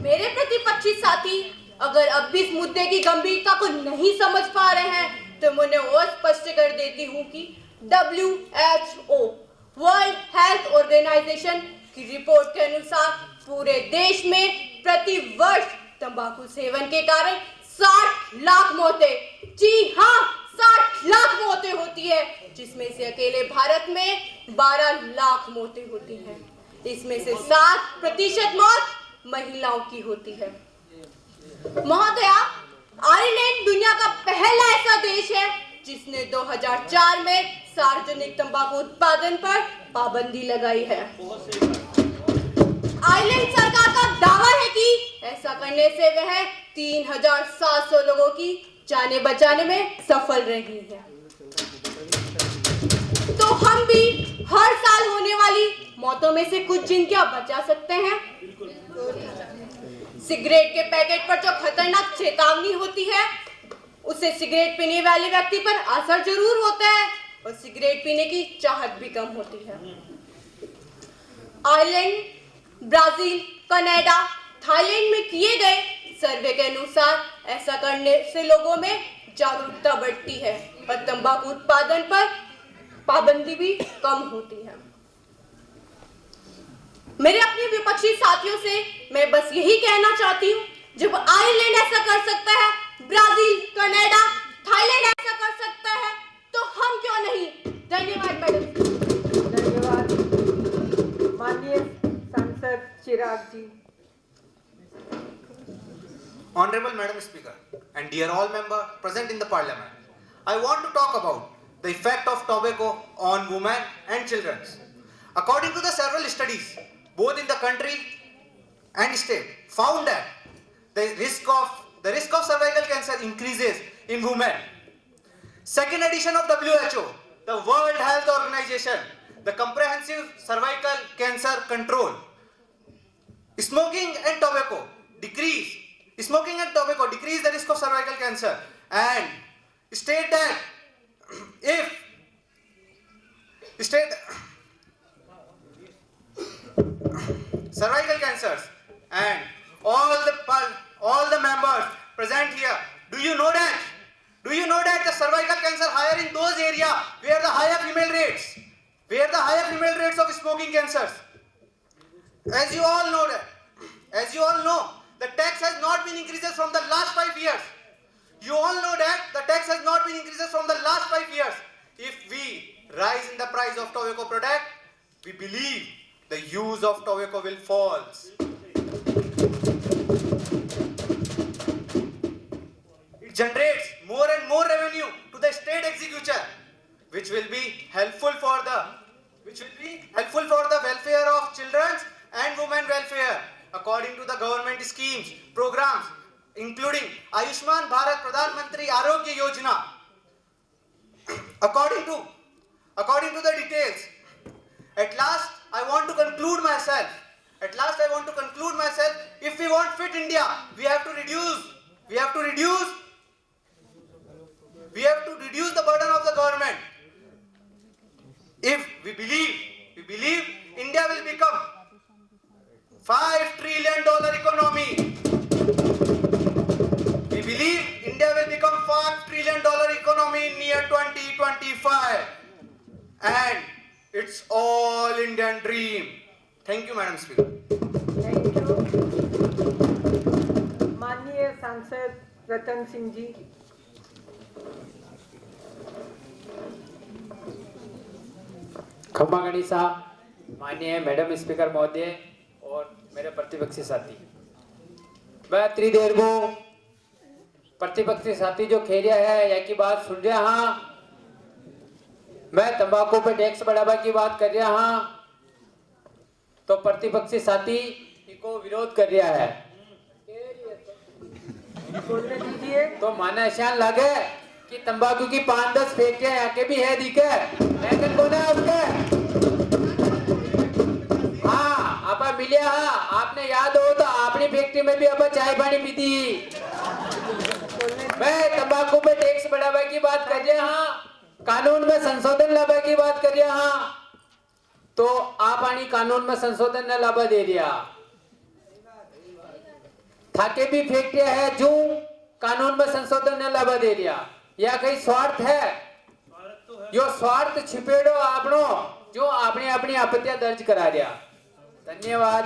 मेरे प्रतिपक्षी साथी अगर अब भी इस मुद्दे की गंभीरता को नहीं समझ पा रहे हैं तो मैं उन्हें और स्पष्ट कर देती हूँ कि WHO वर्ल्ड हेल्थ ऑर्गेनाइजेशन की रिपोर्ट के अनुसार पूरे देश में प्रति वर्ष तंबाकू सेवन के कारण 60 लाख मौतें, जी हाँ 60 लाख मौतें होती है, जिसमें से अकेले भारत में 12 लाख मौतें होती हैं। इसमें से 7% मौत महिलाओं की होती है। महोदया, आयरलैंड दुनिया का पहला ऐसा देश है जिसने 2004 में सार्वजनिक तंबाकू उत्पादन पर पाबंदी लगाई है। आयरलैंड सरकार का दावा है कि ऐसा करने से वह 3700 लोगों की जानें बचाने में सफल रही है। तो हम भी हर साल होने वाली मौतों में से कुछ जिनका बचा सकते हैं। सिगरेट के पैकेट पर जो खतरनाक चेतावनी होती है उससे सिगरेट पीने वाले व्यक्ति पर असर जरूर होता है और सिगरेट पीने की चाहत भी कम होती है। आयरलैंड, ब्राजील, कनाडा, थाईलैंड में किए गए सर्वे के अनुसार ऐसा करने से लोगों में जागरूकता बढ़ती है और तंबाकू उत्पादन पर पाबंदी भी कम होती है। मेरे अपने विपक्षी साथियों से मैं बस यही कहना चाहती हूँ, जब आयरलैंड ऐसा कर सकता है, ब्राजील, कनाडा, थाईलैंड ऐसा कर सकता है तो हम क्यों नहीं। धन्यवाद मैडम। धन्यवाद। माननीय सांसद चिराग जी। Honorable Madam Speaker and dear all members present in the Parliament, I want to talk about the effect of tobacco on women and children. According to the several studies, both in the country and state, found that the risk of cervical cancer increases in women. Second edition of WHO, the World Health Organization, the Comprehensive Cervical Cancer Control. Smoking and tobacco decrease the risk of cervical cancer and state that cervical cancers and all the members present here, do you know that the cervical cancer higher in those areas where the higher female rates of smoking cancers. As you all know, the tax has not been increased from the last 5 years. You all know that the tax has not been increased from the last 5 years. If we rise in the price of tobacco product, we believe the use of tobacco will fall. It generates more and more revenue to the state executive, which will be helpful for the welfare of children and women welfare. According to the government schemes, programs, including Ayushman Bharat Pradhan Mantri Arogya Yojana. According to the details, at last I want to conclude myself. If we want fit India, we have to reduce the burden of the government. If we believe India will become $5 trillion economy. We believe India will become $5 trillion economy in year 2025. And it's all Indian dream. Thank you, Madam Speaker. Thank you. माननीय सांसद रतन सिंह जी। खम्बा गणिसा, माननीय madam speaker महोदय और मेरे प्रतिपक्षी साथी, मैं इतनी देर को प्रतिपक्षी साथी जो खेरिया है या की बात सुन रहा हाँ, मैं तंबाकू पे टैक्स बढ़ावा की बात कर रहा हाँ, तो प्रतिपक्षी साथी इको विरोध कर रहा है। तो माना शान लगे कि तंबाकू की 5-10 फैक्ट्रियां यहाँ के भी है दिखे, लेकिन कौन है उसके? हाँ, आप मिले हाँ, आपने याद हो तो अपनी फैक्ट्री में भी अब चाय पानी पीती। मैं तंबाकू पे टैक्स बढ़ावा की बात कर रहा हाँ, कानून में संशोधन लावा की बात कर रहा हाँ, तो आप आनी कानून में संशोधन न लावा दे रहा। थाके भी फैक्ट्रियां है जो कानून में संशोधन न लावा दे रहा, या कहीं स्वार्थ है? यो स्वार्थ छिपेड़ो आपनो जो आपने अपनी आपत्तियां दर्ज करा रहा। धन्यवाद।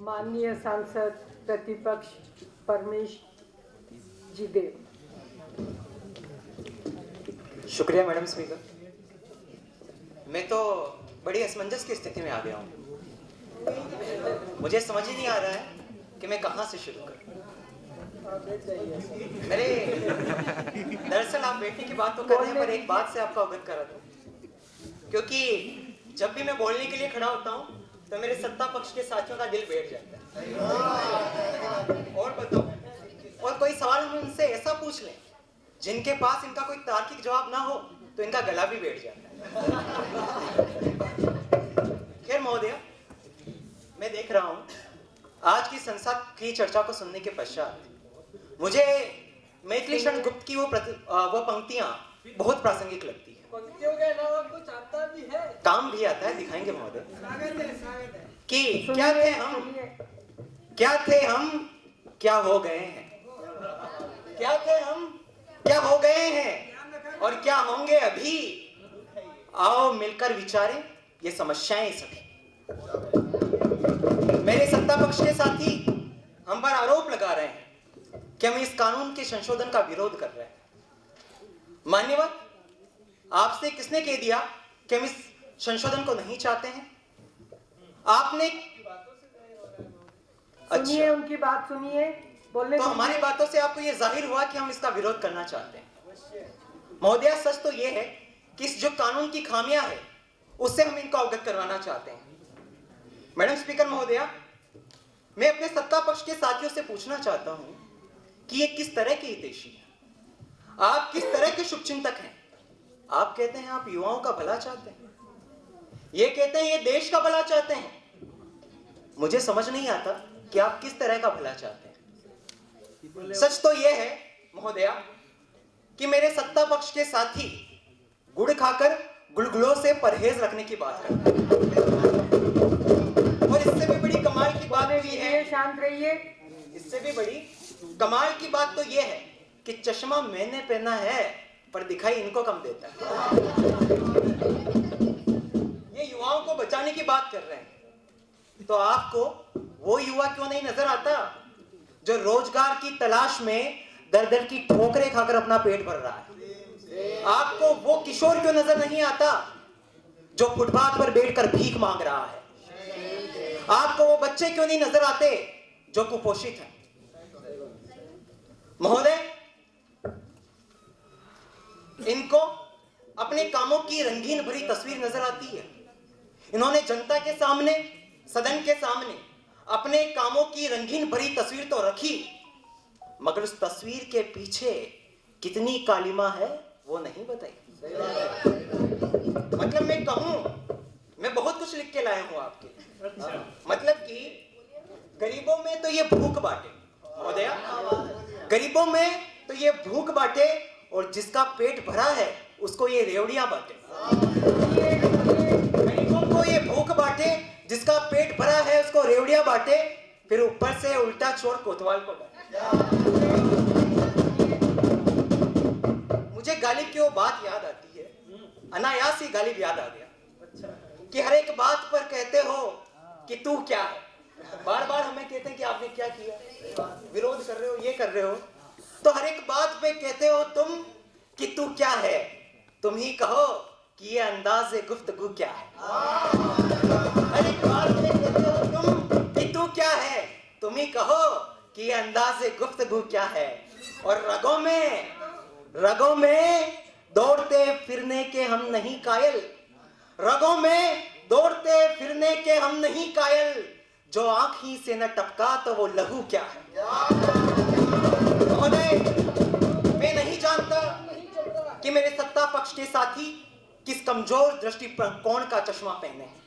माननीय सांसद प्रतिपक्ष परमेश जी देव। शुक्रिया मैडम स्पीकर। मैं तो बड़ी असमंजस की स्थिति में आ गया हूँ। मुझे समझ ही नहीं आ रहा है कि मैं कहाँ से शुरू करूँ। दरअसल आप बेटी की बात तो कर रहे हैं, पर एक बात से आपको अवगत करा दूं, क्योंकि जब भी मैं बोलने के लिए खड़ा होता हूँ तो मेरे सत्ता पक्ष के साथियों का दिल बैठ जाता है। और बताओ, और कोई सवाल हम उनसे ऐसा पूछ लें जिनके पास इनका कोई तार्किक जवाब ना हो तो इनका गला भी बैठ जाता है। खैर महोदय, मैं देख रहा हूँ आज की संसद की चर्चा को सुनने के पश्चात मुझे मैथिली शरण गुप्त की वो पंक्तियां बहुत प्रासंगिक लगती है। पंक्तियों के अलावा कुछ आता भी है, काम भी आता है, दिखाएंगे महोदय कि क्या थे हम क्या हो गए हैं, क्या थे हम क्या हो गए हैं और क्या होंगे अभी। आओ मिलकर विचारें ये समस्याएं सभी। मेरे सत्ता पक्ष के साथी कि हम इस कानून के संशोधन का विरोध कर रहे हैं। मान्यवर, आपसे किसने कह दिया कि हम इस संशोधन को नहीं चाहते हैं? आपने सुनिए, उनकी बात सुनिए, बोलने तो हमारी बातों से आपको यह जाहिर हुआ कि हम इसका विरोध करना चाहते हैं। महोदया, सच तो यह है कि इस जो कानून की खामियां है उससे हम इनको अवगत करवाना चाहते हैं। मैडम स्पीकर महोदया, मैं अपने सत्ता पक्ष के साथियों से पूछना चाहता हूं कि ये किस तरह के हितैषी हैं, आप किस तरह के शुभचिंतक हैं? आप कहते हैं आप युवाओं का भला चाहते हैं, ये कहते हैं ये देश का भला चाहते हैं। मुझे समझ नहीं आता कि आप किस तरह का भला चाहते हैं। सच तो यह है महोदया कि मेरे सत्ता पक्ष के साथी गुड़ खाकर गुलगुलों से परहेज रखने की बात करते हैं, और इससे भी बड़ी कमाल की बात भी है, शांत रहिए, इससे भी बड़ी कमाल की बात तो यह है कि चश्मा मैंने पहना है पर दिखाई इनको कम देता है। ये युवाओं को बचाने की बात कर रहे हैं, तो आपको वो युवा क्यों नहीं नजर आता जो रोजगार की तलाश में दर दर की ठोकरें खाकर अपना पेट भर रहा है? आपको वो किशोर क्यों नजर नहीं आता जो फुटपाथ पर बैठकर भीख मांग रहा है? आपको वो बच्चे क्यों नहीं नजर आते जो कुपोषित हैं? महोदय, इनको अपने कामों की रंगीन भरी तस्वीर नजर आती है। इन्होंने जनता के सामने, सदन के सामने अपने कामों की रंगीन भरी तस्वीर तो रखी, मगर उस तस्वीर के पीछे कितनी कालिमा है वो नहीं बताई। मतलब मैं कहूं, मैं बहुत कुछ लिख के लाया हूं आपके, मतलब कि गरीबों में तो ये भूख बांटे महोदया, गरीबों में तो ये भूख बांटे, और जिसका पेट भरा है उसको ये रेवड़ियां बांटे। गरीबों को ये भूख बांटे, जिसका पेट भरा है उसको रेवड़ियां बांटे, फिर ऊपर से उल्टा चोर कोतवाल को बांटे। मुझे गालिब की वो बात याद आती है, अनायास ही गालिब याद आ गया कि हर एक बात पर कहते हो कि तू क्या है। बार बार हमें कहते हैं कि आपने क्या किया, विरोध कर रहे हो, ये कर रहे हो, तो हर एक बात पे कहते हो तुम कि तू क्या है। तुम ही कहो कि ये अंदाज़े गुफ्तगू क्या है। हर एक बात पे कहते हो तुम कि तू क्या है, तुम ही कहो कि ये अंदाज़े गुफ्तगू क्या है। और रगों में दौड़ते फिरने के हम नहीं कायल, रगों में दौड़ते फिरने के हम नहीं कायल, जो आंखी से न टपका तो वो लहू क्या है। महोदय, मैं नहीं जानता कि मेरे सत्ता पक्ष के साथी किस कमजोर दृष्टिकोण का चश्मा पहने हैं।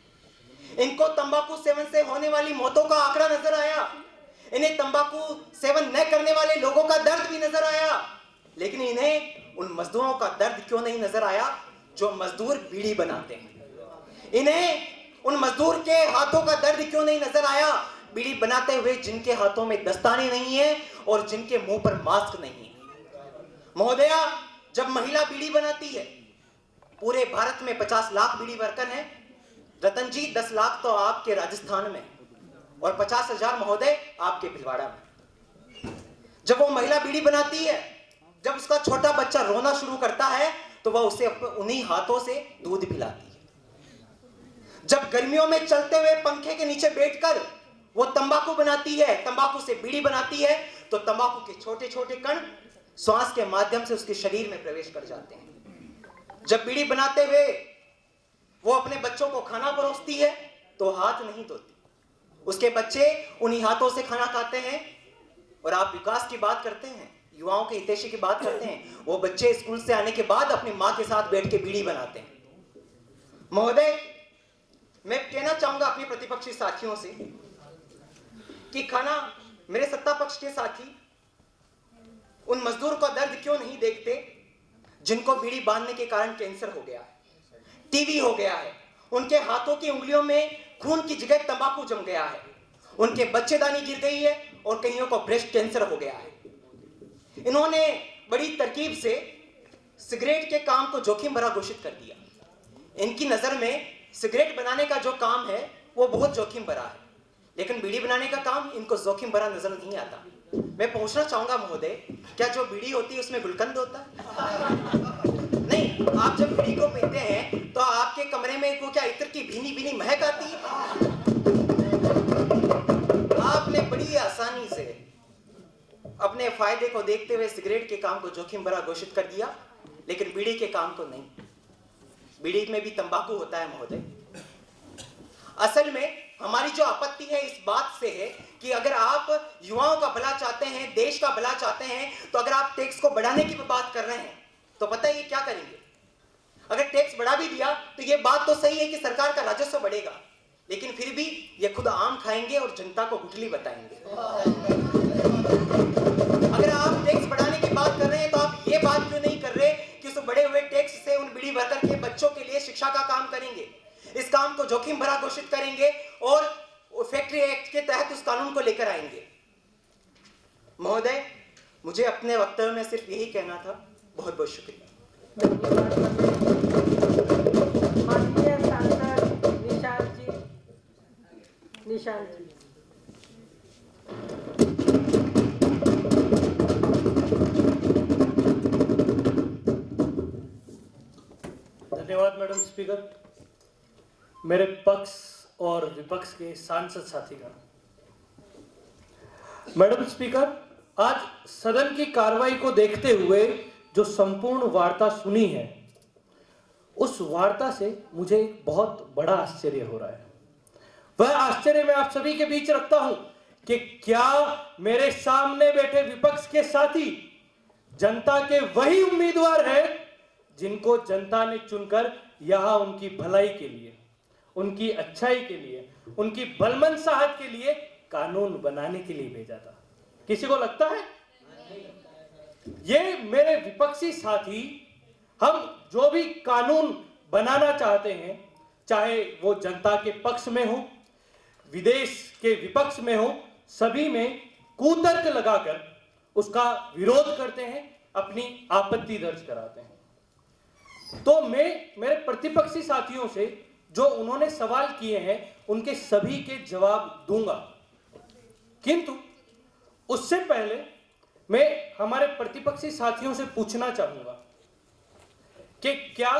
इनको तंबाकू सेवन से होने वाली मौतों का आंकड़ा नजर आया, इन्हें तंबाकू सेवन न करने वाले लोगों का दर्द भी नजर आया, लेकिन इन्हें उन मजदूरों का दर्द क्यों नहीं नजर आया जो मजदूर बीड़ी बनाते हैं। इन्हें उन मजदूर के हाथों का दर्द क्यों नहीं नजर आया, बीड़ी बनाते हुए जिनके हाथों में दस्ताने नहीं है और जिनके मुंह पर मास्क नहीं है। महोदया, जब महिला बीड़ी बनाती है, पूरे भारत में 50 लाख बीड़ी वर्कर हैं। रतन जी, 10 लाख तो आपके राजस्थान में और 50,000 महोदय आपके भिलवाड़ा में। जब वो महिला बीड़ी बनाती है, जब उसका छोटा बच्चा रोना शुरू करता है तो वह उसे उन्हीं हाथों से दूध पिलाती है। जब गर्मियों में चलते हुए पंखे के नीचे बैठकर वो तंबाकू बनाती है, तंबाकू से बीड़ी बनाती है, तो तंबाकू के छोटे छोटे कण श्वास के माध्यम से उसके शरीर में प्रवेश कर जाते हैं। जब बीड़ी बनाते हुए वो अपने बच्चों को खाना परोसती है तो हाथ नहीं धोती, उसके बच्चे उन्हीं हाथों से खाना खाते हैं। और आप विकास की बात करते हैं, युवाओं के हितैषी की बात करते हैं, वो बच्चे स्कूल से आने के बाद अपनी माँ के साथ बैठ के बीड़ी बनाते हैं। महोदय, मैं कहना चाहूंगा अपने प्रतिपक्षी साथियों से कि खाना मेरे सत्ता पक्ष के साथी उन मजदूर का दर्द क्यों नहीं देखते जिनको बीड़ी बांधने के कारण कैंसर हो गया है, टीबी हो गया है, उनके हाथों की उंगलियों में खून की जगह तंबाकू जम गया है, उनके बच्चेदानी गिर गई है और कईयों को ब्रेस्ट कैंसर हो गया है। इन्होंने बड़ी तरकीब से सिगरेट के काम को जोखिम भरा घोषित कर दिया। इनकी नजर में सिगरेट बनाने का जो काम है वो बहुत जोखिम भरा है, लेकिन बीड़ी बनाने का काम इनको जोखिम भरा नजर नहीं आता। मैं पूछना चाहूंगा महोदय, क्या जो बीड़ी होती है उसमें गुलकंद होता है? नहीं, आप जब बीड़ी को पीते हैं तो आपके कमरे में वो क्या इत्र की भीनी भीनी महक आती है? आपने बड़ी आसानी से अपने फायदे को देखते हुए सिगरेट के काम को जोखिम भरा घोषित कर दिया, लेकिन बीड़ी के काम को नहीं। बीड़ी में भी तंबाकू होता है महोदय। असल में हमारी जो आपत्ति है इस बात से है कि अगर आप युवाओं का भला चाहते हैं, देश का भला चाहते हैं, तो अगर आप टैक्स को बढ़ाने की बात कर रहे हैं तो पता है ये क्या करेंगे? अगर टैक्स बढ़ा भी दिया तो ये बात तो सही है कि सरकार का राजस्व बढ़ेगा, लेकिन फिर भी ये खुद आम खाएंगे और जनता को गुठली बताएंगे। अगर आप टैक्स बढ़ाने की बात कर रहे हैं तो आप ये बात क्यों नहीं कर रहे कि उस बढ़े हुए टैक्स से उन बीड़ी वर्कर के बच्चों के लिए शिक्षा का काम करेंगे, इस काम को जोखिम भरा घोषित करेंगे और फैक्ट्री एक्ट के तहत उस कानून को लेकर आएंगे। महोदय, मुझे अपने वक्तव्य में सिर्फ यही कहना था। बहुत बहुत शुक्रिया। माननीय सांसद निशांत जी। धन्यवाद मैडम स्पीकर। मेरे पक्ष और विपक्ष के सांसद साथीगण, मैडम स्पीकर, आज सदन की कार्रवाई को देखते हुए जो संपूर्ण वार्ता सुनी है, उस वार्ता से मुझे एक बहुत बड़ा आश्चर्य हो रहा है। वह आश्चर्य मैं आप सभी के बीच रखता हूं कि क्या मेरे सामने बैठे विपक्ष के साथी जनता के वही उम्मीदवार हैं जिनको जनता ने चुनकर यहां उनकी भलाई के लिए, उनकी अच्छाई के लिए, उनकी भलमनसाहत के लिए कानून बनाने के लिए भेजा था? किसी को लगता है? ये मेरे विपक्षी साथी, हम जो भी कानून बनाना चाहते हैं, चाहे वो जनता के पक्ष में हो, विदेश के विपक्ष में हो, सभी में कुतर्क लगाकर उसका विरोध करते हैं, अपनी आपत्ति दर्ज कराते हैं। तो मैं मेरे प्रतिपक्षी साथियों से जो उन्होंने सवाल किए हैं उनके सभी के जवाब दूंगा, किंतु उससे पहले मैं हमारे प्रतिपक्षी साथियों से पूछना चाहूंगा कि क्या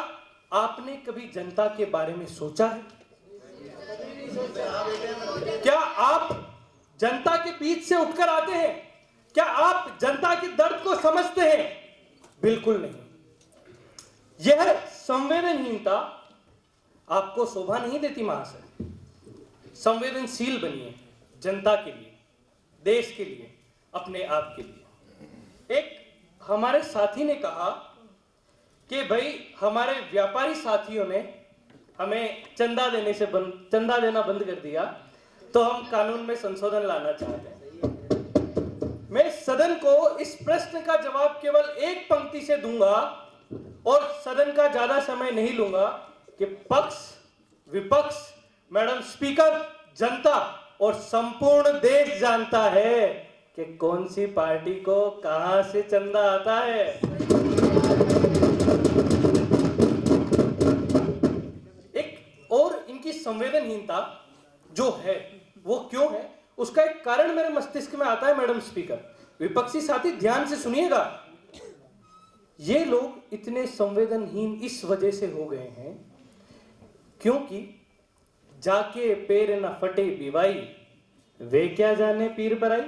आपने कभी जनता के बारे में सोचा है? क्या आप जनता के बीच से उठकर आते हैं? क्या आप जनता के दर्द को समझते हैं? बिल्कुल नहीं। यह संवेदनहीनता आपको शोभा नहीं देती महाशय। संवेदनशील बनिए जनता के लिए, देश के लिए, अपने आप के लिए। एक हमारे साथी ने कहा कि भाई हमारे व्यापारी साथियों ने हमें चंदा देना बंद कर दिया, तो हम कानून में संशोधन लाना चाहते हैं। मैं सदन को इस प्रश्न का जवाब केवल एक पंक्ति से दूंगा और सदन का ज्यादा समय नहीं लूंगा कि पक्ष, विपक्ष, मैडम स्पीकर, जनता और संपूर्ण देश जानता है कि कौन सी पार्टी को कहां से चंदा आता है। एक और इनकी संवेदनहीनता जो है वो क्यों है, उसका एक कारण मेरे मस्तिष्क में आता है मैडम स्पीकर। विपक्षी साथी ध्यान से सुनिएगा। ये लोग इतने संवेदनहीन इस वजह से हो गए हैं क्योंकि जाके पैर न फटे बिवाई, वे क्या जाने पीर पर आई।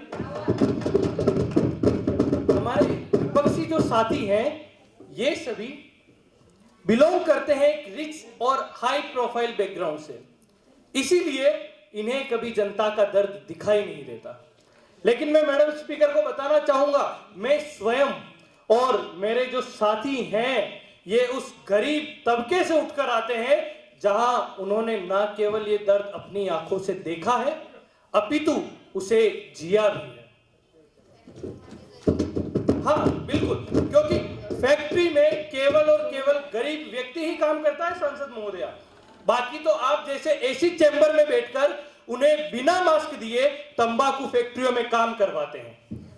हमारे विपक्षी जो साथी हैं ये सभी बिलोंग करते हैं एक रिच और हाई प्रोफाइल बैकग्राउंड से, इसीलिए इन्हें कभी जनता का दर्द दिखाई नहीं देता। लेकिन मैं मैडम स्पीकर को बताना चाहूंगा, मैं स्वयं और मेरे जो साथी हैं ये उस गरीब तबके से उठकर आते हैं जहां उन्होंने ना केवल ये दर्द अपनी आंखों से देखा है अपितु उसे जिया भी है। हाँ बिल्कुल, क्योंकि फैक्ट्री में केवल और केवल गरीब व्यक्ति ही काम करता है सांसद महोदया। बाकी तो आप जैसे एसी चैम्बर में बैठकर उन्हें बिना मास्क दिए तंबाकू फैक्ट्रियों में काम करवाते हैं।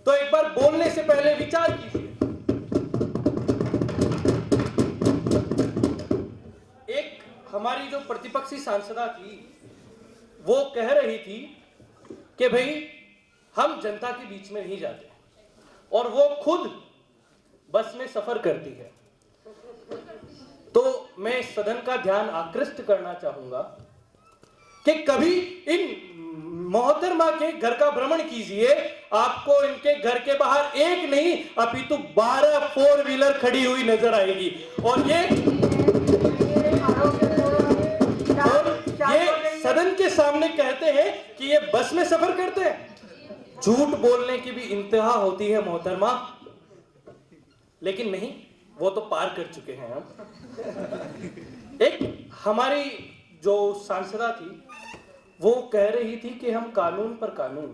तो एक बार बोलने से पहले विचार कीजिए। एक हमारी जो प्रतिपक्षी सांसदा थी वो कह रही थी कि भाई हम जनता के बीच में नहीं जाते और वो खुद बस में सफर करती है, तो मैं सदन का ध्यान आकृष्ट करना चाहूंगा कि कभी इन मोहतरमा के घर का भ्रमण कीजिए, आपको इनके घर के बाहर एक नहीं अपितु 12 4 व्हीलर खड़ी हुई नजर आएगी। और ये सदन के सामने कहते हैं कि ये बस में सफर करते हैं। झूठ बोलने की भी इंतहा होती है मोहतरमा, लेकिन नहीं, वो तो पार कर चुके हैं हम। एक हमारी जो सांसदा थी वो कह रही थी कि हम कानून पर कानून,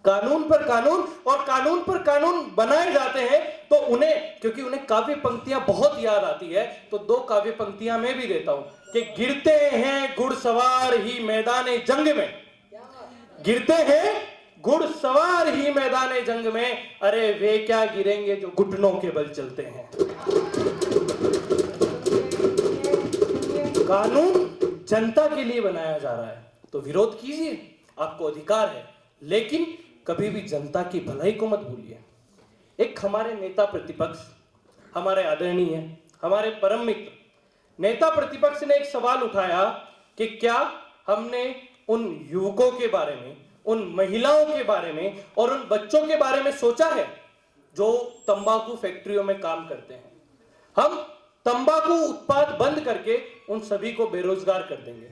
कानून पर कानून और कानून पर कानून बनाए जाते हैं, तो उन्हें, क्योंकि उन्हें काव्य पंक्तियां बहुत याद आती है, तो 2 काव्य पंक्तियां मैं भी देता हूं कि गिरते हैं घुड़सवार ही मैदाने जंग में, गिरते हैं घुड़सवार ही मैदाने जंग में, अरे वे क्या गिरेंगे जो घुटनों के बल चलते हैं। कानून जनता के लिए बनाया जा रहा है तो विरोध कीजिए, आपको अधिकार है, लेकिन कभी भी जनता की भलाई को मत भूलिए। एक हमारे नेता प्रतिपक्ष, हमारे आदरणीय, हमारे परम मित्र नेता प्रतिपक्ष ने एक सवाल उठाया कि क्या हमने उन युवकों के बारे में, उन महिलाओं के बारे में और उन बच्चों के बारे में सोचा है जो तंबाकू फैक्ट्रियों में काम करते हैं। हम तंबाकू उत्पाद बंद करके उन सभी को बेरोजगार कर देंगे।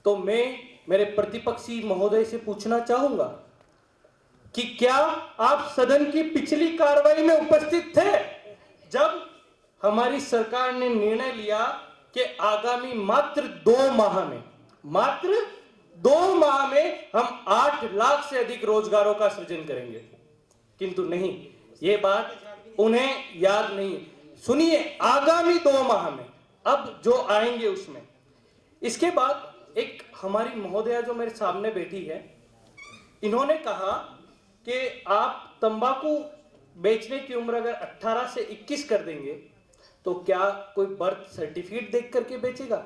तो मैं मेरे प्रतिपक्षी महोदय से पूछना चाहूंगा कि क्या आप सदन की पिछली कार्रवाई में उपस्थित थे जब हमारी सरकार ने निर्णय लिया कि आगामी मात्र 2 माह में, मात्र 2 माह में हम 8 लाख से अधिक रोजगारों का सृजन करेंगे? किंतु नहीं, ये बात उन्हें याद नहीं। सुनिए, आगामी 2 माह में, अब जो आएंगे उसमें। इसके बाद एक हमारी महोदया जो मेरे सामने बैठी है, इन्होंने कहा कि आप तंबाकू बेचने की उम्र अगर 18 से 21 कर देंगे तो क्या कोई बर्थ सर्टिफिकेट देख करके बेचेगा?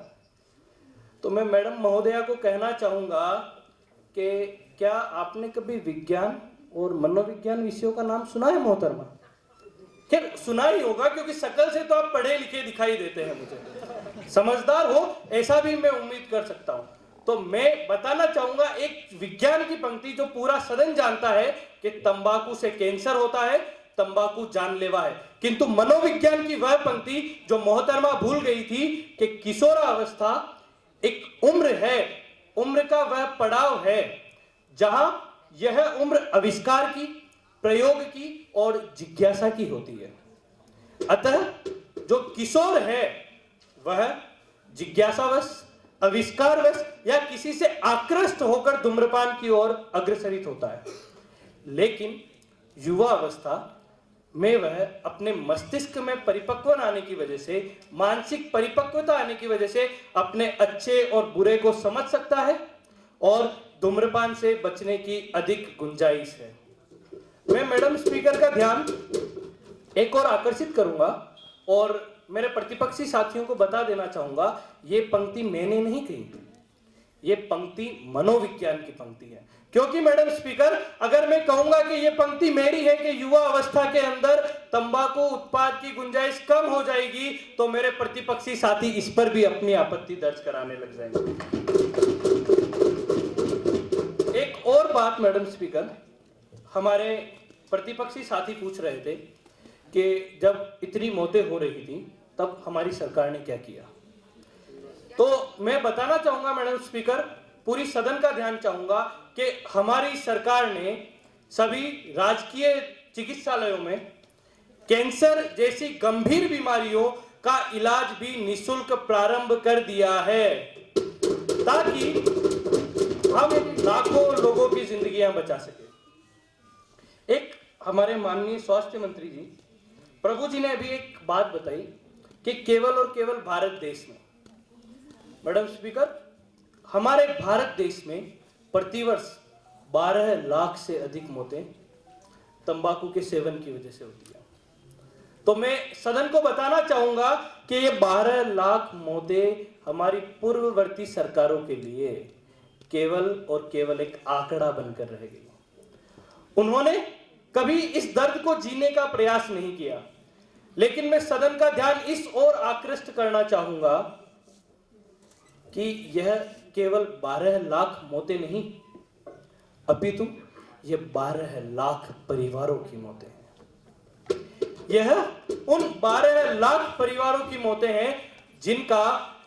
तो मैं मैडम महोदया को कहना चाहूंगा कि क्या आपने कभी विज्ञान और मनोविज्ञान विषयों का नाम सुना है मोहतरमा? खैर सुना ही होगा, क्योंकि शकल से तो आप पढ़े लिखे दिखाई देते हैं, मुझे समझदार हो ऐसा भी मैं उम्मीद कर सकता हूं। तो मैं बताना चाहूंगा एक विज्ञान की पंक्ति जो पूरा सदन जानता है कि तंबाकू से कैंसर होता है, तंबाकू जानलेवा है, किंतु मनोविज्ञान की वह पंक्ति जो मोहतरमा भूल गई थी कि किशोरावस्था एक उम्र है, उम्र का वह पड़ाव है जहां यह उम्र आविष्कार की, प्रयोग की और जिज्ञासा की होती है। अतः जो किशोर है वह जिज्ञासावश, आविष्कारवश या किसी से आकृष्ट होकर धूम्रपान की ओर अग्रसरित होता है, लेकिन युवा अवस्था में वह अपने मस्तिष्क में परिपक्वन आने की वजह से, मानसिक परिपक्वता आने की वजह से अपने अच्छे और बुरे को समझ सकता है और धूम्रपान से बचने की अधिक गुंजाइश है। मैं मैडम स्पीकर का ध्यान एक और आकर्षित करूंगा और मेरे प्रतिपक्षी साथियों को बता देना चाहूंगा, ये पंक्ति मैंने नहीं कही, ये पंक्ति मनोविज्ञान की पंक्ति है। क्योंकि मैडम स्पीकर, अगर मैं कहूंगा कि ये पंक्ति मेरी है कि युवा अवस्था के अंदर तंबाकू उत्पाद की गुंजाइश कम हो जाएगी, तो मेरे प्रतिपक्षी साथी इस पर भी अपनी आपत्ति दर्ज कराने लग जाएंगे। एक और बात मैडम स्पीकर, हमारे प्रतिपक्षी साथी पूछ रहे थे कि जब इतनी मौतें हो रही थी तब हमारी सरकार ने क्या किया। तो मैं बताना चाहूंगा मैडम स्पीकर, पूरी सदन का ध्यान चाहूंगा कि हमारी सरकार ने सभी राजकीय चिकित्सालयों में कैंसर जैसी गंभीर बीमारियों का इलाज भी निःशुल्क प्रारंभ कर दिया है, ताकि हम लाखों लोगों की जिंदगियां बचा सके। एक हमारे माननीय स्वास्थ्य मंत्री जी प्रभु जी ने अभी एक बात बताई कि केवल और केवल भारत देश में, मैडम स्पीकर, हमारे भारत देश में प्रतिवर्ष 12 लाख से अधिक मौतें तंबाकू के सेवन की वजह से होती है। तो मैं सदन को बताना चाहूंगा कि ये 12 लाख मौतें हमारी पूर्ववर्ती सरकारों के लिए केवल और केवल एक आंकड़ा बनकर रह गई। उन्होंने कभी इस दर्द को जीने का प्रयास नहीं किया। लेकिन मैं सदन का ध्यान इस ओर आकृष्ट करना चाहूंगा कि यह केवल 12 लाख मौतें नहीं, अपितु यह 12 लाख परिवारों की मौतें हैं। यह उन 12 लाख परिवारों की मौतें हैं जिनका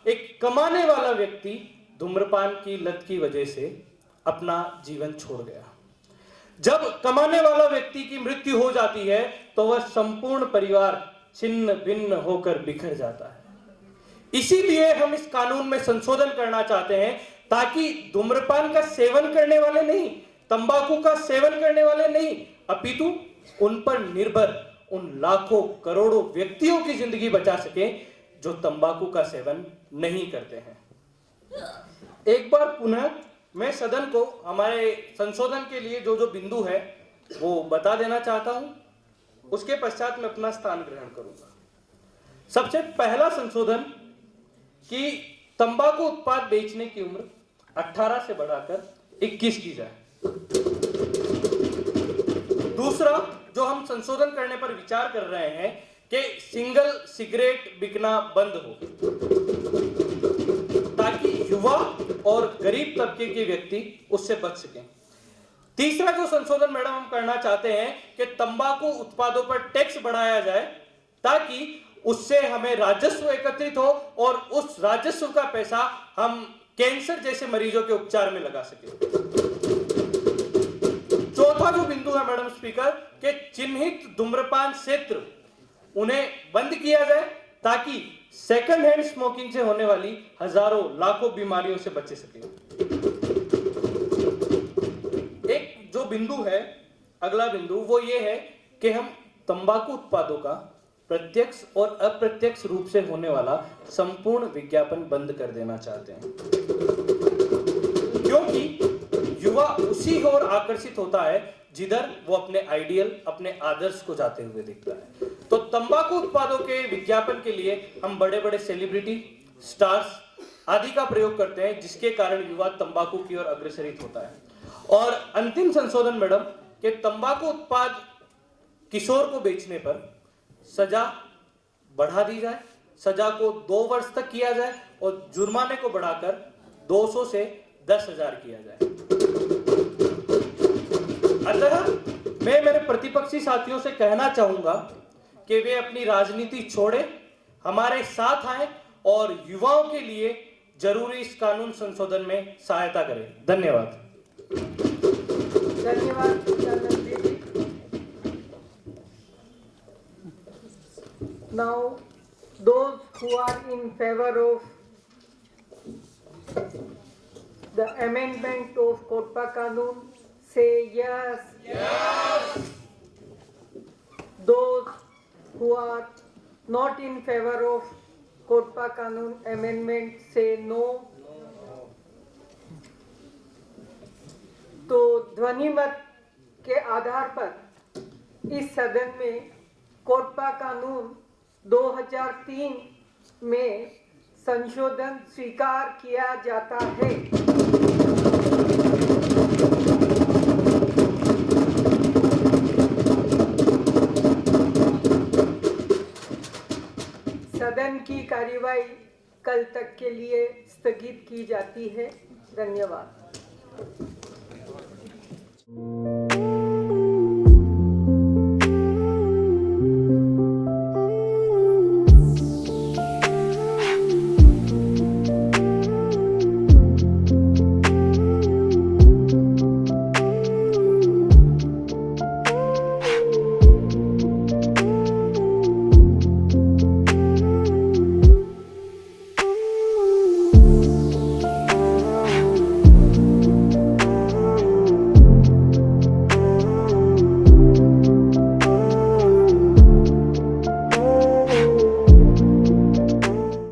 एक कमाने वाला व्यक्ति धूम्रपान की लत की वजह से अपना जीवन छोड़ गया। जब कमाने वाला व्यक्ति की मृत्यु हो जाती है तो वह संपूर्ण परिवार छिन्न भिन्न होकर बिखर जाता है। इसीलिए हम इस कानून में संशोधन करना चाहते हैं ताकि धूम्रपान का सेवन करने वाले नहीं, तंबाकू का सेवन करने वाले नहीं, अपितु उन पर निर्भर उन लाखों करोड़ों व्यक्तियों की जिंदगी बचा सके जो तंबाकू का सेवन नहीं करते हैं। एक बार पुनः मैं सदन को हमारे संशोधन के लिए जो जो बिंदु है वो बता देना चाहता हूं, उसके पश्चात मैं अपना स्थान ग्रहण करूंगा। सबसे पहला संशोधन कि तंबाकू उत्पाद बेचने की उम्र 18 से बढ़ाकर 21 की जाए। दूसरा जो हम संशोधन करने पर विचार कर रहे हैं कि सिंगल सिगरेट बिकना बंद हो ताकि युवा और गरीब तबके के व्यक्ति उससे बच सकें। तीसरा जो संशोधन मैडम हम करना चाहते हैं कि तंबाकू उत्पादों पर टैक्स बढ़ाया जाए ताकि उससे हमें राजस्व एकत्रित हो और उस राजस्व का पैसा हम कैंसर जैसे मरीजों के उपचार में लगा सकें। चौथा जो बिंदु है मैडम स्पीकर कि चिन्हित धूम्रपान क्षेत्र उन्हें बंद किया जाए ताकि सेकंड हैंड स्मोकिंग से होने वाली हजारों लाखों बीमारियों से बचे सके। एक जो बिंदु है, अगला बिंदु वो ये है कि हम तंबाकू उत्पादों का प्रत्यक्ष और अप्रत्यक्ष रूप से होने वाला संपूर्ण विज्ञापन बंद कर देना चाहते हैं, क्योंकि युवा उसी ओर आकर्षित होता है जिधर वो अपने आइडियल, अपने आदर्श को जाते हुए दिखता है। तो तंबाकू उत्पादों के विज्ञापन के लिए हम बड़े बड़े सेलिब्रिटी, स्टार्स आदि का प्रयोग करते हैं, जिसके कारण युवा तंबाकू की ओर अग्रसरित होता है। और अंतिम संशोधन मैडम कि तंबाकू उत्पाद किशोर को बेचने पर सजा बढ़ा दी जाए, सजा को 2 वर्ष तक किया जाए और जुर्माने को बढ़ाकर 200 से 10,000 किया जाए। अतः मैं मेरे प्रतिपक्षी साथियों से कहना चाहूंगा कि वे अपनी राजनीति छोड़े, हमारे साथ आए और युवाओं के लिए जरूरी इस कानून संशोधन में सहायता करें। धन्यवाद। धन्यवाद। Now, those who are in favor of the amendment of Kodpa Kanun say yes. Yes. Those who are not in favor of Kodpa Kanun amendment say no. तो ध्वनि मत के आधार पर इस सदन में कोडपा कानून 2003 में संशोधन स्वीकार किया जाता है। सदन की कार्यवाही कल तक के लिए स्थगित की जाती है। धन्यवाद।